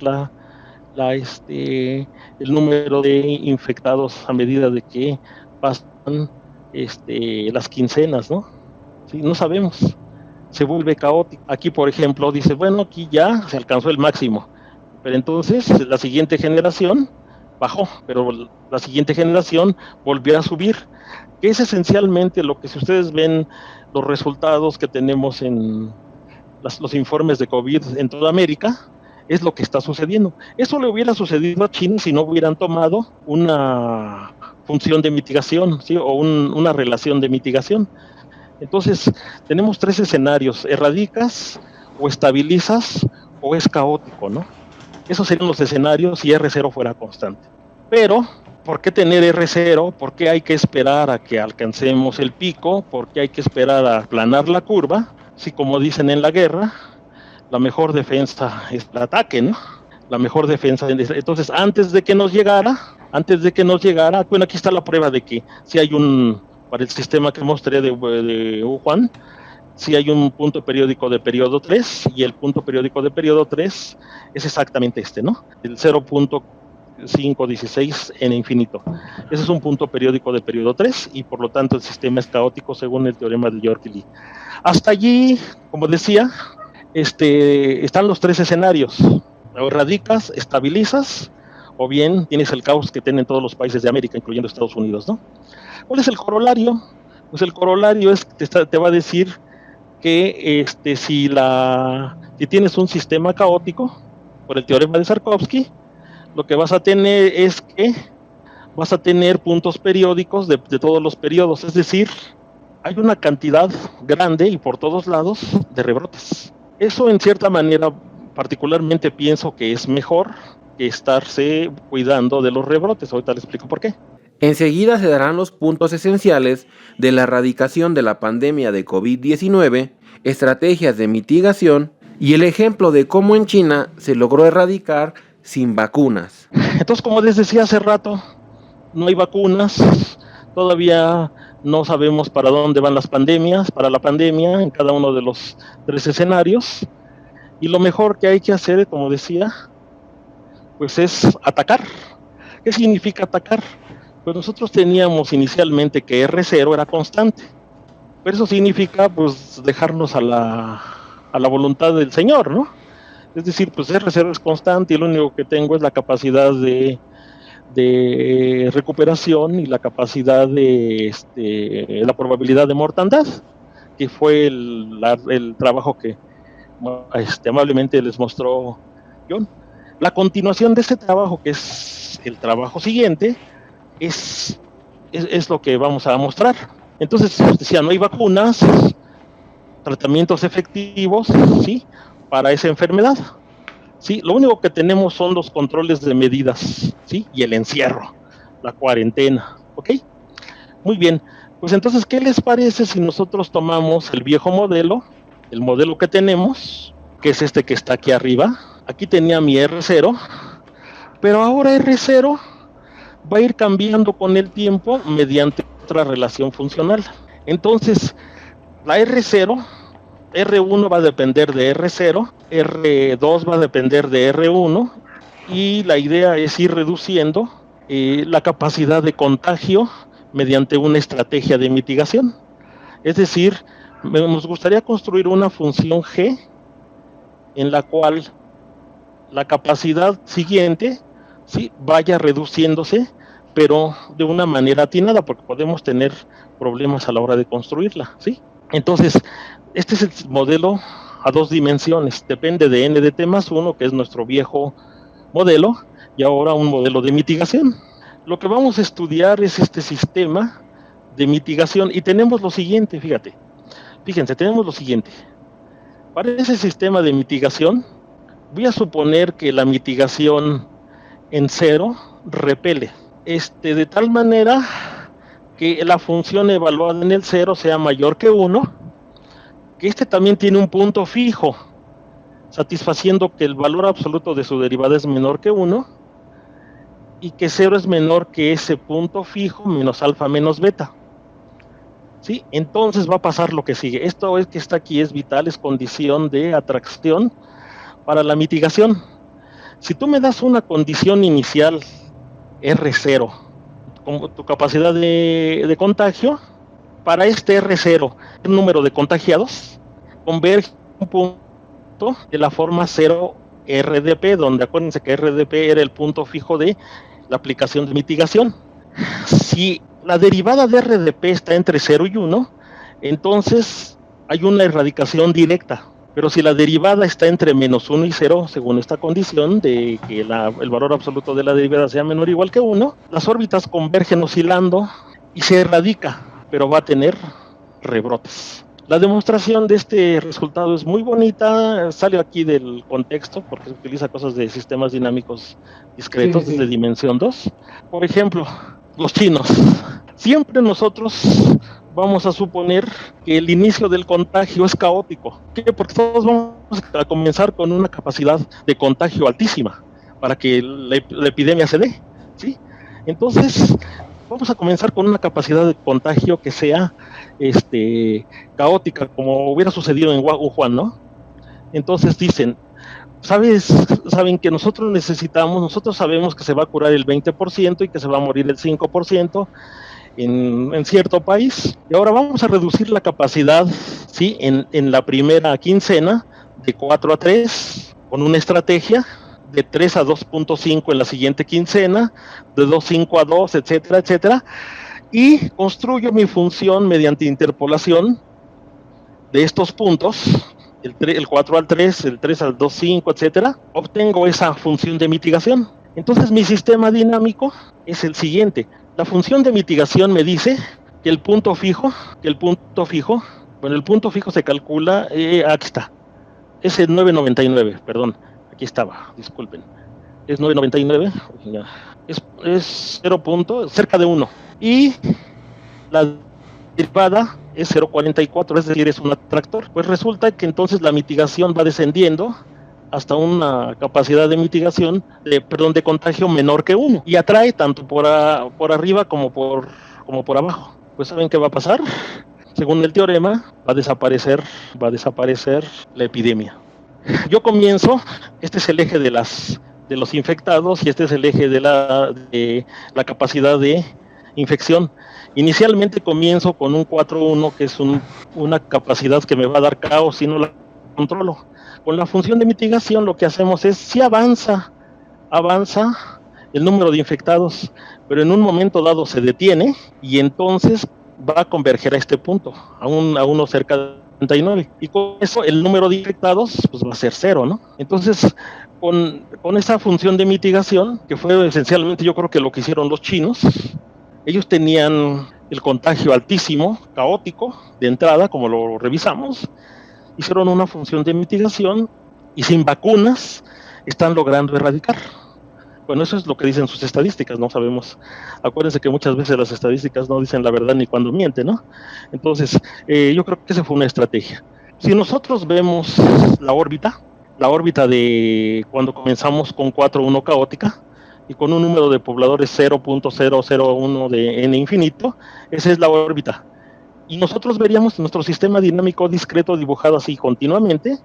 el número de infectados a medida de que pasan las quincenas, ¿no? ¿Sí? No sabemos, se vuelve caótico. Aquí, por ejemplo, dice, bueno, aquí ya se alcanzó el máximo, pero entonces la siguiente generación bajó, pero la siguiente generación volvió a subir, que es esencialmente lo que, si ustedes ven los resultados que tenemos en los informes de COVID en toda América, es lo que está sucediendo. Eso le hubiera sucedido a China si no hubieran tomado una función de mitigación, ¿sí? O una relación de mitigación. Entonces, tenemos 3 escenarios: erradicas, o estabilizas, o es caótico, ¿no? Esos serían los escenarios si R0 fuera constante. Pero, ¿por qué tener R0? ¿Por qué hay que esperar a que alcancemos el pico? ¿Por qué hay que esperar a aplanar la curva? Si, como dicen en la guerra, la mejor defensa es el ataque, ¿no? La mejor defensa. Entonces, antes de que nos llegara, bueno, aquí está la prueba de que si hay para el sistema que mostré de Wuhan, si hay un punto periódico de periodo 3, y el punto periódico de periodo 3 es exactamente ¿no? El 0.516 en infinito. Ese es un punto periódico de periodo 3, y por lo tanto el sistema es caótico según el teorema de York y Lee. Hasta allí, como decía, están los 3 escenarios: o erradicas, estabilizas, o bien tienes el caos que tienen todos los países de América, incluyendo Estados Unidos, ¿no? ¿Cuál es el corolario? Pues el corolario es que te va a decir que si tienes un sistema caótico, por el teorema de Sarkovsky, lo que vas a tener es que vas a tener puntos periódicos de todos los periodos, es decir, hay una cantidad grande y por todos lados de rebrotes. Eso, en cierta manera, particularmente pienso que es mejor que estarse cuidando de los rebrotes. Ahorita les explico por qué. Enseguida se darán los puntos esenciales de la erradicación de la pandemia de COVID-19, estrategias de mitigación y el ejemplo de cómo en China se logró erradicar sin vacunas. Entonces, como les decía hace rato, no hay vacunas, todavía no sabemos para dónde van para la pandemia en cada uno de los 3 escenarios, y lo mejor que hay que hacer, como decía, pues es atacar. ¿Qué significa atacar? Pues nosotros teníamos inicialmente que R0 era constante, pero eso significa pues dejarnos a la voluntad del Señor, ¿no? Es decir, pues R0 es constante y lo único que tengo es la capacidad de recuperación y la capacidad la probabilidad de mortandad, que fue el trabajo que amablemente les mostró John. La continuación de este trabajo, que es el trabajo siguiente, es lo que vamos a mostrar. Entonces, decía, no hay vacunas, tratamientos efectivos, ¿sí?, para esa enfermedad. Sí, lo único que tenemos son los controles de medidas, ¿sí?, y el encierro, la cuarentena, ¿ok? Muy bien, pues entonces, ¿qué les parece si nosotros tomamos el viejo modelo, el modelo que tenemos, que es este que está aquí arriba? Aquí tenía mi R0, pero ahora R0 va a ir cambiando con el tiempo mediante otra relación funcional. Entonces, la R0, R1 va a depender de R0, R2 va a depender de R1, y la idea es ir reduciendo la capacidad de contagio mediante una estrategia de mitigación. Es decir, nos gustaría construir una función G en la cual la capacidad siguiente, ¿sí?, vaya reduciéndose, pero de una manera atinada, porque podemos tener problemas a la hora de construirla, ¿sí? Entonces, este es el modelo a 2 dimensiones, depende de n de t más 1, que es nuestro viejo modelo, y ahora un modelo de mitigación. Lo que vamos a estudiar es este sistema de mitigación, y tenemos lo siguiente, fíjense, tenemos lo siguiente. Para ese sistema de mitigación, voy a suponer que la mitigación en 0 repele, de tal manera que la función evaluada en el 0 sea mayor que 1, que también tiene un punto fijo, satisfaciendo que el valor absoluto de su derivada es menor que 1, y que 0 es menor que ese punto fijo menos alfa menos beta. ¿Sí? Entonces va a pasar lo que sigue. Esto es que está aquí, es vital, es condición de atracción para la mitigación. Si tú me das una condición inicial R0, como tu capacidad de contagio, para este R0, el número de contagiados converge un punto de la forma 0 RDP, donde acuérdense que RDP era el punto fijo de la aplicación de mitigación. Si la derivada de RDP está entre 0 y 1, entonces hay una erradicación directa. Pero si la derivada está entre menos 1 y 0, según esta condición de que el valor absoluto de la derivada sea menor o igual que 1, las órbitas convergen oscilando y se erradica, pero va a tener rebrotes. La demostración de este resultado es muy bonita, sale aquí del contexto porque se utiliza cosas de sistemas dinámicos discretos desde dimensión 2. Por ejemplo, los chinos. Siempre nosotros vamos a suponer que el inicio del contagio es caótico. ¿Por qué? Porque todos vamos a comenzar con una capacidad de contagio altísima para que la epidemia se dé, ¿sí? Entonces, vamos a comenzar con una capacidad de contagio que sea caótica, como hubiera sucedido en Wuhan, ¿no? Entonces dicen, saben que nosotros sabemos que se va a curar el 20% y que se va a morir el 5% en cierto país, y ahora vamos a reducir la capacidad, ¿sí?, en la primera quincena de 4 a 3, con una estrategia de 3 a 2.5 en la siguiente quincena, de 2.5 a 2, etcétera, etcétera, y construyo mi función mediante interpolación de estos puntos, el 4 al 3, el 3 al 2.5, etcétera, obtengo esa función de mitigación. Entonces mi sistema dinámico es el siguiente. La función de mitigación me dice que el punto fijo se calcula, aquí está, es el 9.99, perdón, aquí estaba, disculpen, es 9.99, es 0 punto, cerca de 1, y la derivada es 0.44, es decir, es un atractor. Pues resulta que entonces la mitigación va descendiendo hasta una capacidad de mitigación, de contagio menor que 1, y atrae tanto por arriba como por abajo. Pues ¿saben qué va a pasar? Según el teorema, va a desaparecer la epidemia. Yo comienzo, este es el eje de los infectados y este es el eje de la capacidad de infección. Inicialmente comienzo con un 4.1, que es una capacidad que me va a dar caos si no la controlo. Con la función de mitigación lo que hacemos es, si avanza el número de infectados, pero en un momento dado se detiene, y entonces va a converger a este punto, a uno cerca de 39. Y con eso el número de infectados pues va a ser 0, ¿no? Entonces, con esa función de mitigación, que fue esencialmente yo creo que lo que hicieron los chinos, ellos tenían el contagio altísimo, caótico, de entrada, como lo revisamos, hicieron una función de mitigación y sin vacunas están logrando erradicar. Bueno, eso es lo que dicen sus estadísticas, no sabemos. Acuérdense que muchas veces las estadísticas no dicen la verdad ni cuando mienten, ¿no? Entonces, yo creo que esa fue una estrategia. Si nosotros vemos la órbita de cuando comenzamos con 4.1 caótica y con un número de pobladores 0.001 de n infinito, esa es la órbita. Y nosotros veríamos nuestro sistema dinámico discreto dibujado así continuamente.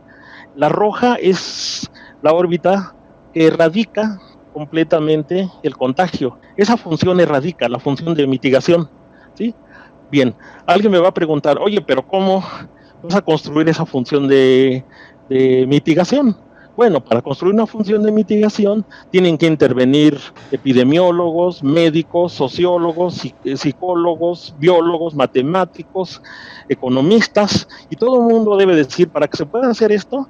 La roja es la órbita que erradica completamente el contagio. Esa función erradica, la función de mitigación, ¿sí? Bien, alguien me va a preguntar, oye, pero ¿cómo vas a construir esa función de mitigación? Bueno, para construir una función de mitigación tienen que intervenir epidemiólogos, médicos, sociólogos, psicólogos, biólogos, matemáticos, economistas, y todo el mundo debe decir, para que se pueda hacer esto,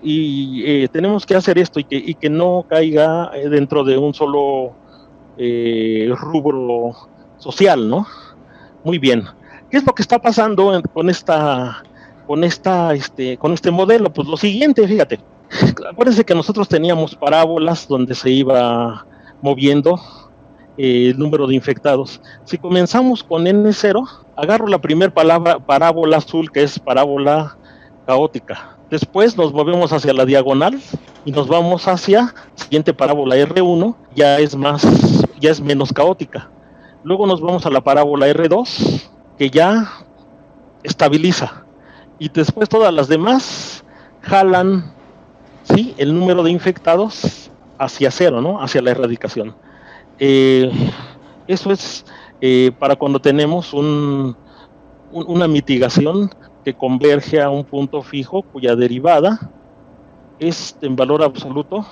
y tenemos que hacer esto y que no caiga dentro de un solo rubro social, ¿no? Muy bien. ¿Qué es lo que está pasando con este modelo? Pues lo siguiente, fíjate. Acuérdense que nosotros teníamos parábolas donde se iba moviendo el número de infectados. Si comenzamos con N0, agarro la primera parábola azul, que es parábola caótica. Después nos movemos hacia la diagonal y nos vamos hacia la siguiente parábola R1, ya es menos caótica. Luego nos vamos a la parábola R2, que ya estabiliza. Y después todas las demás jalan, ¿sí?, el número de infectados hacia 0, ¿no? Hacia la erradicación. Eso es para cuando tenemos una mitigación que converge a un punto fijo cuya derivada es en valor absoluto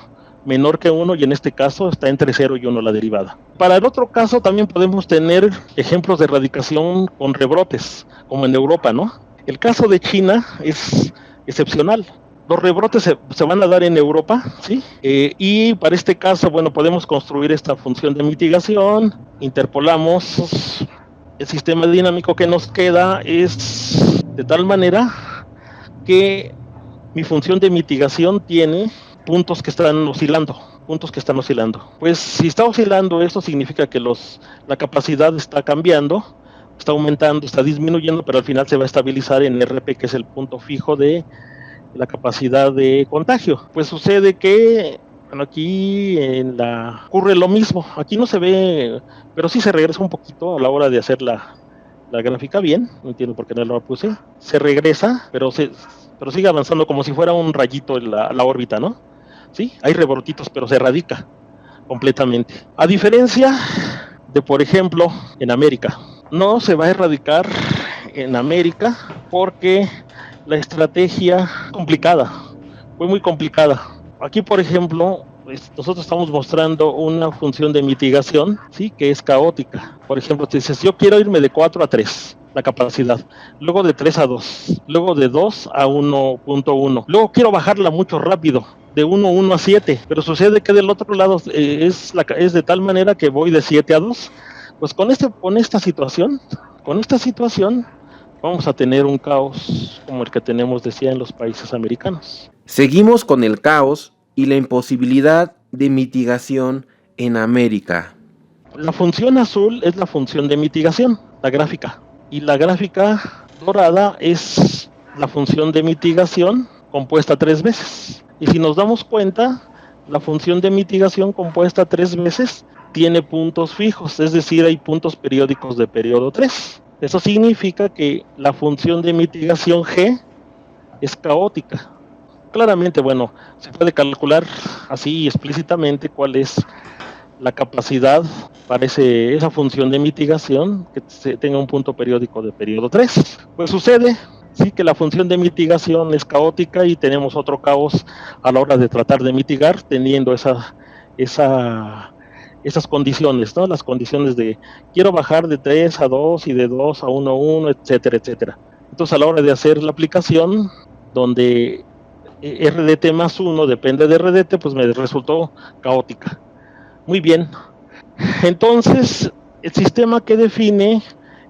menor que 1, y en este caso está entre 0 y 1 la derivada. Para el otro caso también podemos tener ejemplos de erradicación con rebrotes, como en Europa, ¿no? El caso de China es excepcional. Los rebrotes se van a dar en Europa, ¿sí? Y para este caso, bueno, podemos construir esta función de mitigación, interpolamos el sistema dinámico que nos queda, es de tal manera que mi función de mitigación tiene puntos que están oscilando. Pues si está oscilando, eso significa que la capacidad está cambiando, está aumentando, está disminuyendo, pero al final se va a estabilizar en RP, que es el punto fijo de la capacidad de contagio. Pues sucede que, bueno, aquí ocurre lo mismo. Aquí no se ve, pero sí se regresa un poquito a la hora de hacer la gráfica bien. No entiendo por qué no lo puse. Se regresa, pero sigue avanzando como si fuera un rayito en la órbita, ¿no? Sí, hay rebrotitos, pero se erradica completamente. A diferencia de, por ejemplo, en América. No se va a erradicar en América porque la estrategia fue muy complicada. Aquí, por ejemplo, nosotros estamos mostrando una función de mitigación, ¿sí?, que es caótica. Por ejemplo, te dices, yo quiero irme de 4 a 3, la capacidad, luego de 3 a 2, luego de 2 a 1.1, luego quiero bajarla mucho rápido, de 1 a 7, pero sucede que del otro lado es de tal manera que voy de 7 a 2. Pues con esta situación, vamos a tener un caos como el que tenemos, decía, en los países americanos. Seguimos con el caos y la imposibilidad de mitigación en América. La función azul es la función de mitigación, la gráfica. Y la gráfica dorada es la función de mitigación compuesta 3 veces. Y si nos damos cuenta, la función de mitigación compuesta 3 veces tiene puntos fijos, es decir, hay puntos periódicos de periodo 3. Eso significa que la función de mitigación G es caótica. Claramente, bueno, se puede calcular así explícitamente cuál es la capacidad para esa función de mitigación que tenga un punto periódico de periodo 3. Pues sucede, sí, que la función de mitigación es caótica y tenemos otro caos a la hora de tratar de mitigar, teniendo esa esas condiciones, ¿no? Las condiciones de quiero bajar de 3 a 2 y de 2 a 1 a 1, etcétera, etcétera. Entonces, a la hora de hacer la aplicación, donde RDT más 1 depende de RDT, pues me resultó caótica. Muy bien. Entonces, el sistema que define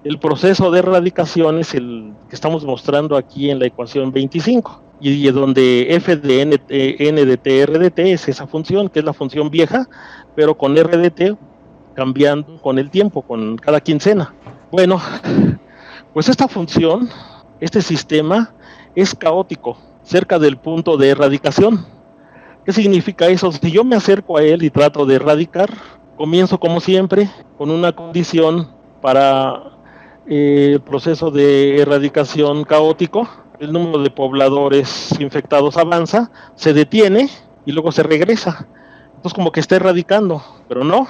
el proceso de erradicación es el que estamos mostrando aquí en la ecuación 25. Y donde f de n de t RDT es esa función, que es la función vieja, pero con RDT cambiando con el tiempo, con cada quincena. Bueno, pues esta función, este sistema, es caótico, cerca del punto de erradicación. ¿Qué significa eso? Si yo me acerco a él y trato de erradicar, comienzo como siempre con una condición para el proceso de erradicación caótico. El número de pobladores infectados avanza, se detiene y luego se regresa. Entonces como que está erradicando, pero no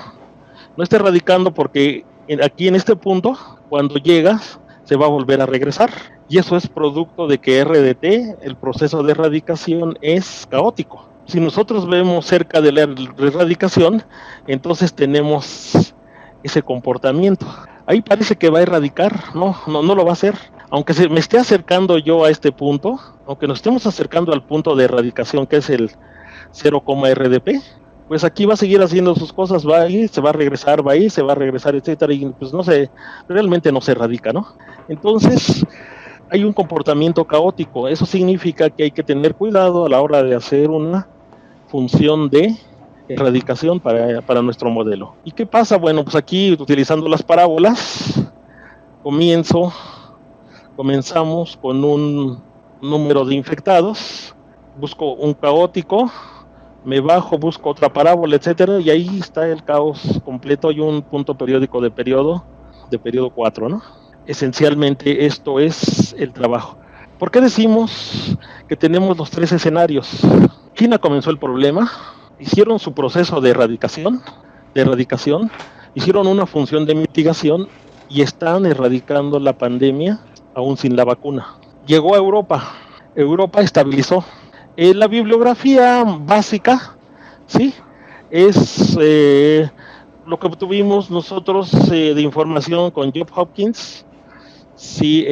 está erradicando porque aquí en este punto, cuando llegas, se va a volver a regresar. Y eso es producto de que RDT, el proceso de erradicación, es caótico. Si nosotros vemos cerca de la erradicación, entonces tenemos ese comportamiento. Ahí parece que va a erradicar, no lo va a hacer. Aunque me esté acercando yo a este punto, aunque nos estemos acercando al punto de erradicación, que es el 0, RDP, pues aquí va a seguir haciendo sus cosas, va a ir, se va a regresar, va a ir, se va a regresar, etcétera, y pues realmente no se erradica, ¿no? Entonces, hay un comportamiento caótico. Eso significa que hay que tener cuidado a la hora de hacer una función de erradicación para nuestro modelo. ¿Y qué pasa? Bueno, pues aquí utilizando las parábolas, comenzamos con un número de infectados, busco un caótico, me bajo, busco otra parábola, etcétera, y ahí está el caos completo. Hay un punto periódico de periodo 4, ¿no? Esencialmente esto es el trabajo. ¿Por qué decimos que tenemos los 3 escenarios? China comenzó el problema, hicieron su proceso de erradicación, hicieron una función de mitigación y están erradicando la pandemia aún sin la vacuna. Llegó a Europa estabilizó. La bibliografía básica, ¿sí? Es lo que obtuvimos nosotros de información con Johns Hopkins. Sí,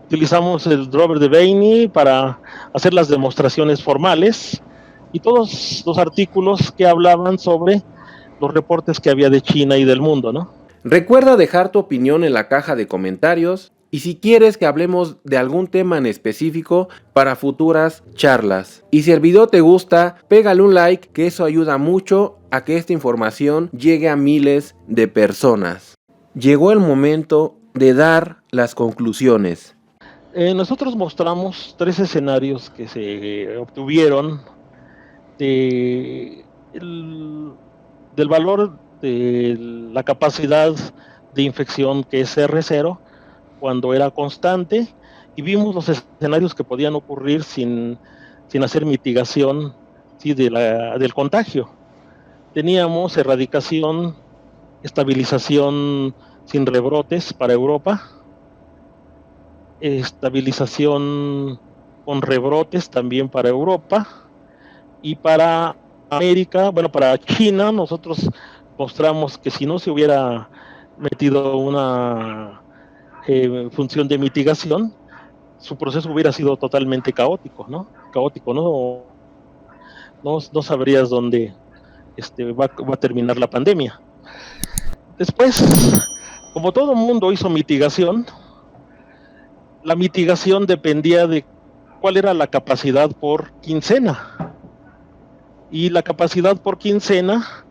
utilizamos el Robert Devaney para hacer las demostraciones formales y todos los artículos que hablaban sobre los reportes que había de China y del mundo, ¿no? Recuerda dejar tu opinión en la caja de comentarios y si quieres que hablemos de algún tema en específico para futuras charlas. Y si el video te gusta, pégale un like, que eso ayuda mucho a que esta información llegue a miles de personas. Llegó el momento de dar las conclusiones. Nosotros mostramos 3 escenarios que se obtuvieron del valor de la capacidad de infección, que es R0, cuando era constante, y vimos los escenarios que podían ocurrir sin hacer mitigación, ¿sí?, del contagio. Teníamos erradicación, estabilización sin rebrotes para Europa, estabilización con rebrotes también para Europa, y para América, bueno, para China, nosotros mostramos que si no se hubiera metido una función de mitigación, su proceso hubiera sido totalmente caótico, ¿no? No sabrías dónde va a terminar la pandemia. Después, como todo el mundo hizo mitigación, la mitigación dependía de cuál era la capacidad por quincena. Y la capacidad por quincena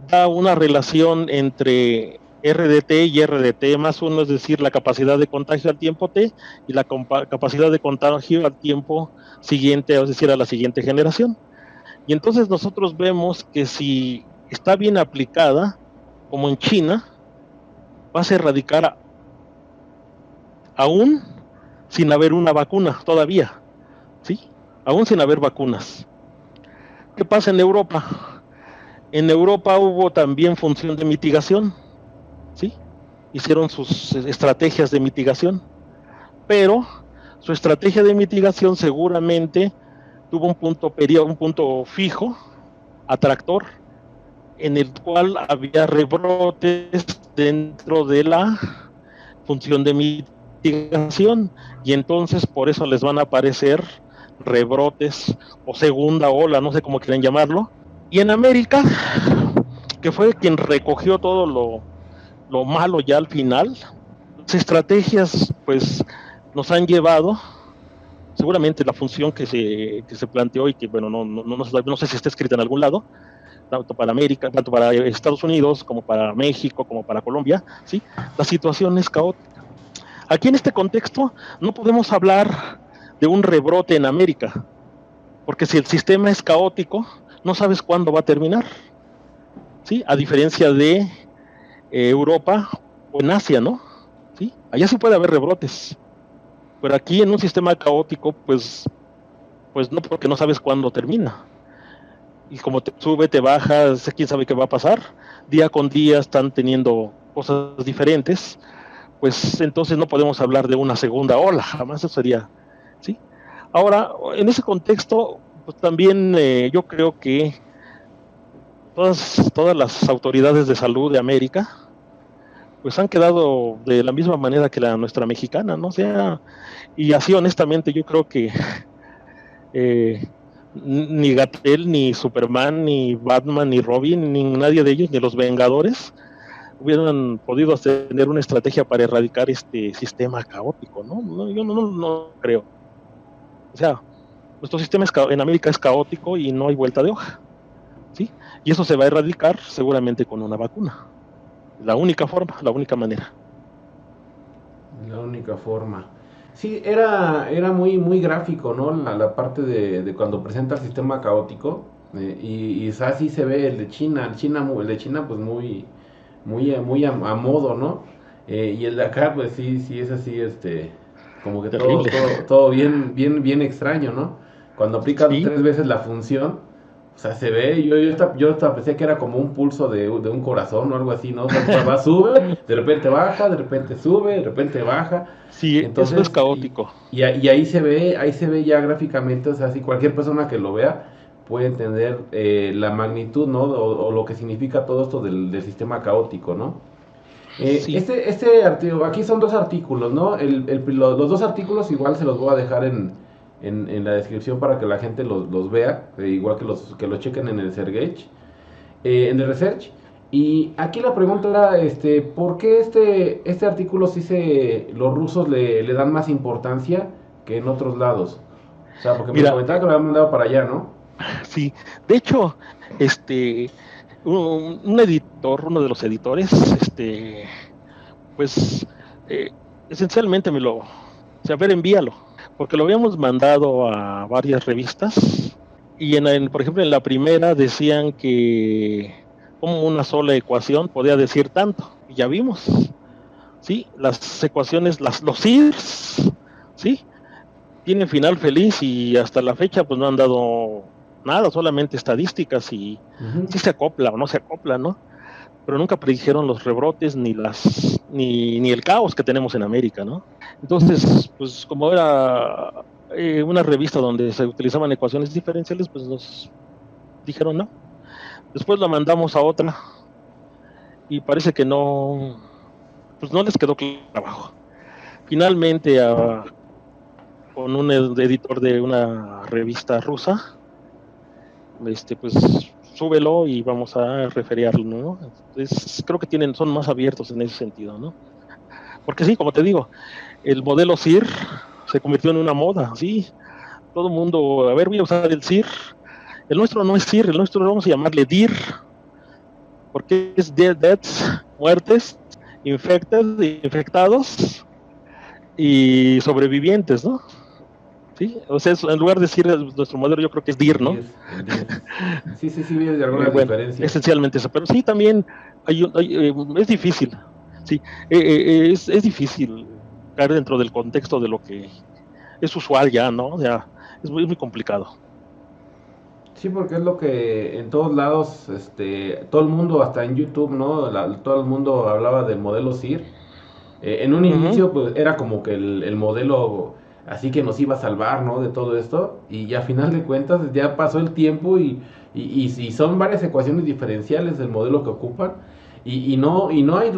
da una relación entre RDT y RDT más 1, es decir, la capacidad de contagio al tiempo T y la capacidad de contagio al tiempo siguiente, es decir, a la siguiente generación. Y entonces nosotros vemos que si está bien aplicada, como en China, vas a erradicar aún sin haber una vacuna todavía, ¿sí? Aún sin haber vacunas. ¿Qué pasa en Europa? En Europa hubo también función de mitigación, ¿sí? Hicieron sus estrategias de mitigación, pero su estrategia de mitigación seguramente tuvo un punto fijo, atractor, en el cual había rebrotes dentro de la función de mitigación, y entonces por eso les van a aparecer rebrotes o segunda ola, no sé cómo quieren llamarlo. Y en América, que fue quien recogió todo lo malo ya al final, las estrategias pues nos han llevado, seguramente la función que se planteó y que bueno, no sé si está escrita en algún lado, tanto para América, tanto para Estados Unidos, como para México, como para Colombia, ¿sí? La situación es caótica. Aquí en este contexto no podemos hablar de un rebrote en América, porque si el sistema es caótico, no sabes cuándo va a terminar, ¿sí? A diferencia de Europa o en Asia, ¿no? ¿Sí? Allá sí puede haber rebrotes, pero aquí en un sistema caótico, pues no, porque no sabes cuándo termina. Y como te sube, te baja, quién sabe qué va a pasar. Día con día están teniendo cosas diferentes, pues entonces no podemos hablar de una segunda ola, jamás eso sería, ¿sí? Ahora, en ese contexto, pues también yo creo que todas las autoridades de salud de América, pues han quedado de la misma manera que la nuestra mexicana, ¿no? O sea, y así honestamente yo creo que ni Gatell, ni Superman, ni Batman, ni Robin, ni nadie de ellos, ni los Vengadores, hubieran podido tener una estrategia para erradicar este sistema caótico, ¿no? Yo no creo. O sea, nuestro sistema en América es caótico y no hay vuelta de hoja, ¿sí? Y eso se va a erradicar seguramente con una vacuna. La única forma, la única manera. La única forma. Sí, era muy gráfico, ¿no? La parte de cuando presenta el sistema caótico. Y así se ve el de China. El de China pues muy a modo, ¿no? Y el de acá pues sí es así, como que todo bien extraño, ¿no? Cuando aplica Sí. 3 veces la función, o sea, se ve, yo hasta pensé que era como un pulso de un corazón o algo así, ¿no? O sea, sube, de repente baja, de repente sube, de repente baja. Sí, Entonces, eso es caótico. Y ahí se ve ya gráficamente, o sea, si cualquier persona que lo vea puede entender la magnitud, ¿no? O lo que significa todo esto del sistema caótico, ¿no? Sí. Este artículo, aquí son 2 artículos, ¿no? Los 2 artículos igual se los voy a dejar en la descripción para que la gente los vea, igual que los chequen en el Sergech, en el Research. Y aquí la pregunta era, ¿por qué este artículo los rusos le dan más importancia que en otros lados? O sea, porque me comentaba que lo habían mandado para allá, ¿no? Sí, de hecho, un editor, uno de los editores, pues esencialmente o sea, a ver, envíalo, porque lo habíamos mandado a varias revistas y por ejemplo, en la primera decían que como una sola ecuación podía decir tanto, y ya vimos, ¿sí? Las ecuaciones, los SIRS, ¿sí? Tienen final feliz y hasta la fecha pues no han dado nada, solamente estadísticas y si se acopla o no se acopla, ¿no? Pero nunca predijeron los rebrotes ni el caos que tenemos en América, ¿no? Entonces, pues como era una revista donde se utilizaban ecuaciones diferenciales, pues nos dijeron no. Después la mandamos a otra y parece que pues no les quedó trabajo. Finalmente con un editor de una revista rusa, pues súbelo y vamos a referiarlo, ¿no? Entonces, creo que son más abiertos en ese sentido, ¿no? Porque sí, como te digo, el modelo SIR se convirtió en una moda, sí. Todo el mundo, a ver, voy a usar el SIR. El nuestro no es SIR, el nuestro vamos a llamarle DIR, porque es deaths, muertes, infectados y sobrevivientes, ¿no? Sí, o sea, en lugar de decir nuestro modelo, yo creo que es DIR, ¿no? Sí, de algunas diferencias. Esencialmente eso, pero sí también es difícil, sí, es difícil caer dentro del contexto de lo que es usual ya, ¿no? O sea, es muy complicado. Sí, porque es lo que en todos lados, todo el mundo, hasta en YouTube, ¿no? Todo el mundo hablaba del modelo SIR. En un inicio, pues era como que el modelo así que nos iba a salvar, ¿no? De todo esto, y a final de cuentas ya pasó el tiempo y son varias ecuaciones diferenciales del modelo que ocupan, y no hay,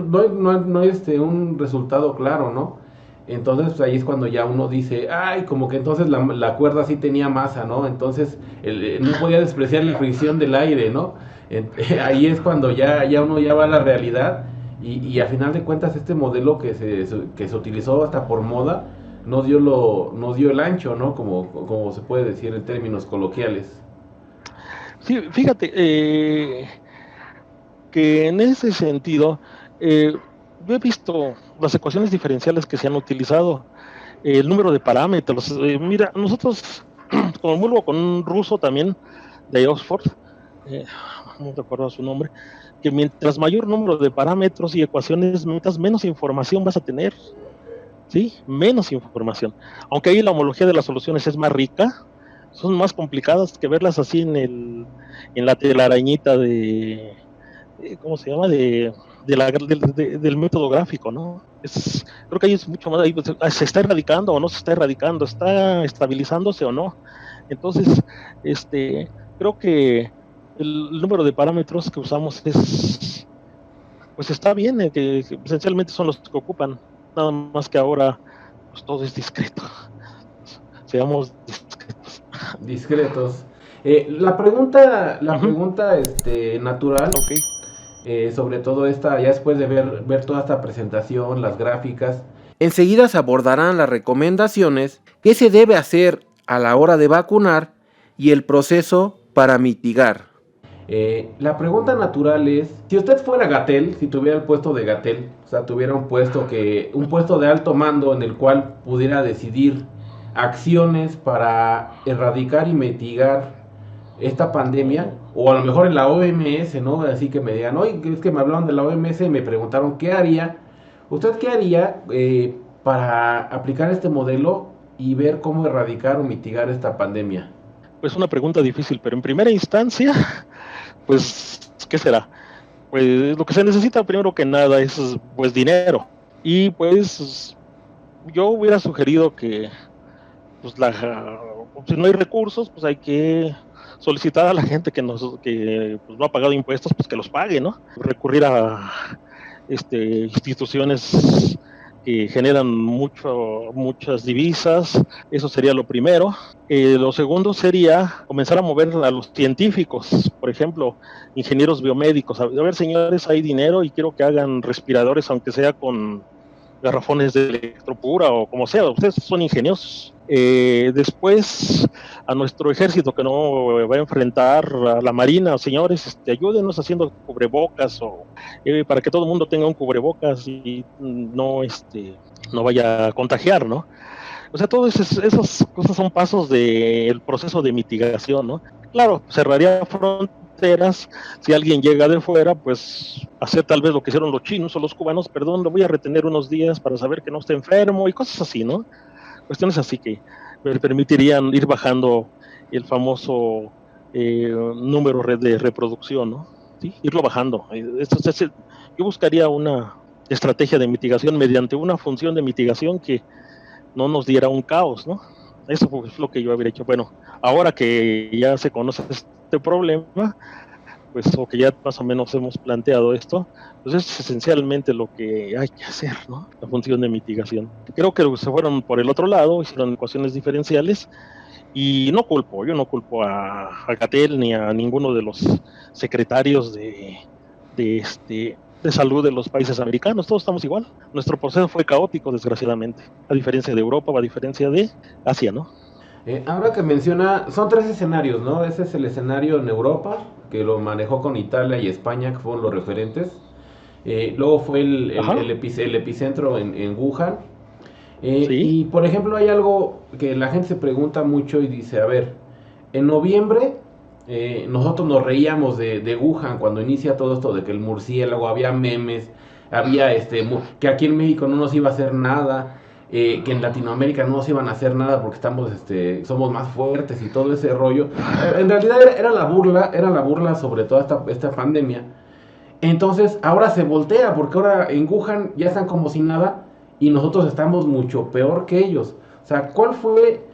un resultado claro, ¿no? Entonces pues, ahí es cuando ya uno dice, ay, como que entonces la cuerda sí tenía masa, ¿no? Entonces no podía despreciar la fricción del aire, ¿no? Ahí es cuando ya uno ya va a la realidad, y a final de cuentas este modelo que se utilizó hasta por moda no dio el ancho, ¿no? Como se puede decir en términos coloquiales. Sí, fíjate, que en ese sentido, yo he visto las ecuaciones diferenciales que se han utilizado, el número de parámetros. Mira, nosotros, como con un ruso también de Oxford, no recuerdo su nombre, que mientras mayor número de parámetros y ecuaciones metas, menos información vas a tener, ¿sí? Menos información. Aunque ahí la homología de las soluciones es más rica, son más complicadas que verlas así en la telarañita ¿cómo se llama? Del método gráfico, ¿no? Creo que ahí es mucho más, ahí se está erradicando o no se está erradicando, está estabilizándose o no. Entonces, creo que el número de parámetros que usamos pues está bien, que esencialmente son los que ocupan, nada más que ahora pues todo es discreto. Seamos discretos. Discretos. La pregunta natural, Okay. sobre todo esta, ya después de ver toda esta presentación, las gráficas. Enseguida se abordarán las recomendaciones que se debe hacer a la hora de vacunar y el proceso para mitigar. La pregunta natural es, si usted fuera Gatell, si tuviera el puesto de Gatell, o sea, tuviera un puesto de alto mando en el cual pudiera decidir acciones para erradicar y mitigar esta pandemia, o a lo mejor en la OMS, ¿no? Así que me digan, oye, es que me hablaron de la OMS y me preguntaron qué haría. ¿Usted qué haría para aplicar este modelo y ver cómo erradicar o mitigar esta pandemia? Pues una pregunta difícil, pero en primera instancia, pues, ¿qué será? Pues lo que se necesita primero que nada es pues dinero. Y pues yo hubiera sugerido que pues si no hay recursos, pues hay que solicitar a la gente que pues, no ha pagado impuestos, pues que los pague, ¿no? Recurrir a instituciones que generan muchas divisas, eso sería lo primero. Lo segundo sería comenzar a mover a los científicos, por ejemplo, ingenieros biomédicos. A ver, señores, hay dinero y quiero que hagan respiradores, aunque sea con garrafones de electropura o como sea, ustedes son ingeniosos. Después a nuestro ejército que no va a enfrentar a la marina, señores, ayúdenos haciendo cubrebocas para que todo el mundo tenga un cubrebocas y no vaya a contagiar, ¿no? O sea, todas esas cosas son pasos del proceso de mitigación, ¿no? Claro, cerraría fronteras. Si alguien llega de fuera, pues hacer tal vez lo que hicieron los chinos o los cubanos, perdón, lo voy a retener unos días para saber que no está enfermo y cosas así, ¿no? Cuestiones así que permitirían ir bajando el famoso número de reproducción, ¿no? ¿Sí? Irlo bajando. Yo buscaría una estrategia de mitigación mediante una función de mitigación que no nos diera un caos, ¿no? Eso es lo que yo habría hecho. Bueno, ahora que ya se conoce este problema, pues, o que ya más o menos hemos planteado esto, pues es esencialmente lo que hay que hacer, ¿no? La función de mitigación. Creo que se fueron por el otro lado, hicieron ecuaciones diferenciales, y yo no culpo a Gatell ni a ninguno de los secretarios de salud de los países americanos, todos estamos igual. Nuestro proceso fue caótico, desgraciadamente, a diferencia de Europa o a diferencia de Asia, ¿no? Ahora que menciona, son 3 escenarios, ¿no? Ese es el escenario en Europa, que lo manejó con Italia y España, que fueron los referentes. Luego fue el epicentro en Wuhan. Sí. Y por ejemplo hay algo que la gente se pregunta mucho y dice, a ver, en noviembre nosotros nos reíamos de Wuhan cuando inicia todo esto de que el murciélago, había memes, había que aquí en México no nos iba a hacer nada, que en Latinoamérica no nos iban a hacer nada porque somos más fuertes y todo ese rollo. En realidad era la burla sobre toda esta pandemia. Entonces ahora se voltea porque ahora en Wuhan ya están como si nada y nosotros estamos mucho peor que ellos. O sea, ¿cuál fue,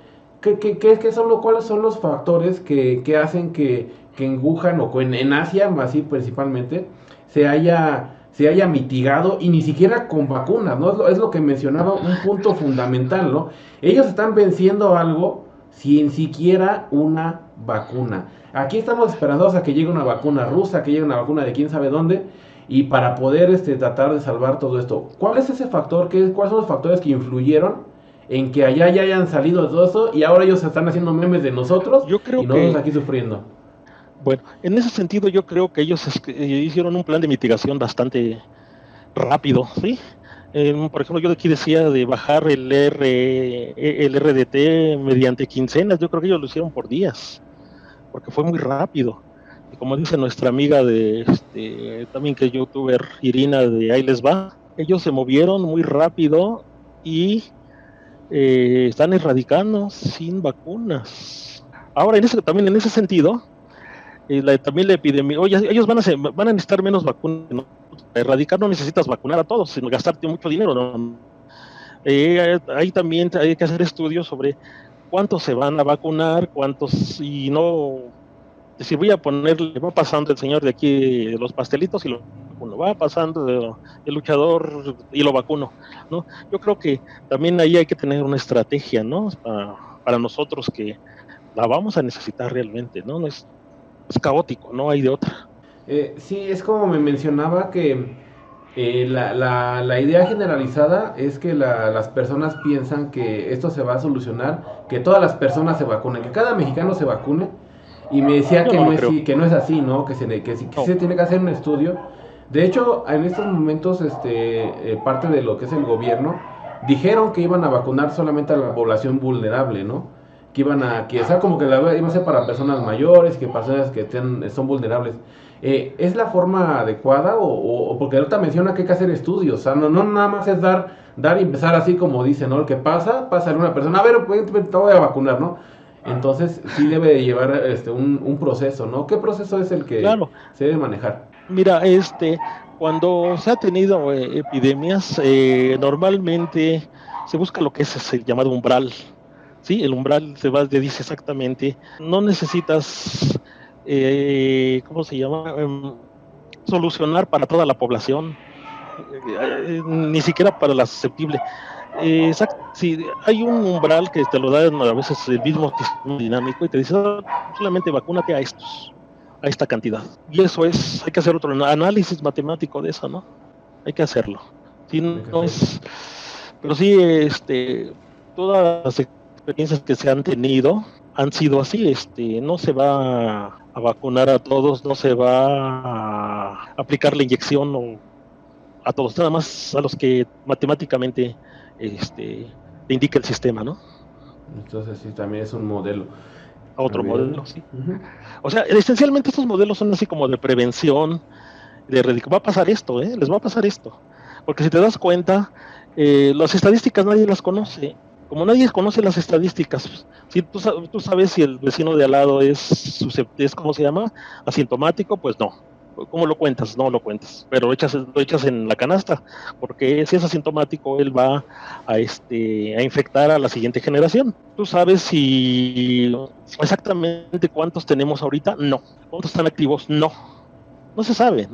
cuáles son los factores que hacen que en Wuhan o en Asia, así principalmente, se haya mitigado y ni siquiera con vacunas, ¿no? Es lo que mencionaba, un punto fundamental, ¿no? Ellos están venciendo algo sin siquiera una vacuna. Aquí estamos esperando a que llegue una vacuna rusa, que llegue una vacuna de quién sabe dónde, y para poder tratar de salvar todo esto. ¿Cuál es ese factor? ¿Cuáles son los factores que influyeron en que allá ya hayan salido de todo eso y ahora ellos están haciendo memes de nosotros Yo creo y nosotros que, aquí sufriendo? bueno, en ese sentido yo creo que ellos hicieron un plan de mitigación bastante rápido, ¿sí? Por ejemplo, yo aquí decía de bajar el RDT mediante quincenas, yo creo que ellos lo hicieron por días, porque fue muy rápido. Y como dice nuestra amiga también que es youtuber, Irina de Ahí Les Va, ellos se movieron muy rápido y están erradicando sin vacunas. Ahora, también en ese sentido, también la epidemia, oye, ellos van a necesitar menos vacunas, ¿no? Para erradicar no necesitas vacunar a todos, sino gastarte mucho dinero, ¿no? Ahí también hay que hacer estudios sobre cuántos se van a vacunar, cuántos, y no, si voy a ponerle, va pasando el señor de aquí de los pastelitos y lo vacuno, va pasando el luchador y lo vacuno, ¿no? Yo creo que también ahí hay que tener una estrategia, ¿no? Para nosotros que la vamos a necesitar realmente, ¿no? Es caótico, no hay de otra. Sí, es como me mencionaba que la idea generalizada es que las personas piensan que esto se va a solucionar, que todas las personas se vacunen, que cada mexicano se vacune. Y me decía Yo que no no lo es, creo. que no es así, ¿no? Que No. se tiene que hacer un estudio. De hecho, en estos momentos, parte de lo que es el gobierno, dijeron que iban a vacunar solamente a la población vulnerable, ¿no? Que o sea, como que iba a ser para personas mayores, que personas que son vulnerables. ¿Es la forma adecuada o porque ahorita menciona que hay que hacer estudios? O sea, no nada más es dar y empezar así como dice, ¿no? El que pasa a una persona, a ver, pues, te voy a vacunar, ¿no? Entonces sí debe de llevar un proceso, ¿no? ¿Qué proceso es el que Claro, se debe manejar? mira, cuando se ha tenido epidemias, normalmente se busca lo que es el llamado umbral, ¿sí? El umbral dice exactamente, no necesitas, ¿cómo se llama? Solucionar para toda la población, ni siquiera para la susceptible. Si hay un umbral que te lo da a veces el mismo sistema dinámico y te dice, solamente vacúnate a esta cantidad. Y eso hay que hacer otro análisis matemático de eso, ¿no? Hay que hacerlo. Sí, no es, pero sí, todas las experiencias que se han tenido han sido así, no se va a vacunar a todos, no se va a aplicar la inyección a todos, nada más a los que matemáticamente te indica el sistema, ¿no? Entonces sí, también es un modelo. A otro También. modelo, sí. O sea, esencialmente estos modelos son así como de prevención, va a pasar esto, les va a pasar esto. Porque si te das cuenta, las estadísticas nadie las conoce. Como nadie conoce las estadísticas, si tú sabes si el vecino de al lado es ¿cómo se llama? Asintomático, pues no. ¿Cómo lo cuentas? No lo cuentas, pero lo echas en la canasta, porque si es asintomático, él va a infectar a la siguiente generación. ¿Tú sabes si exactamente cuántos tenemos ahorita? No. ¿Cuántos están activos? No. No se sabe.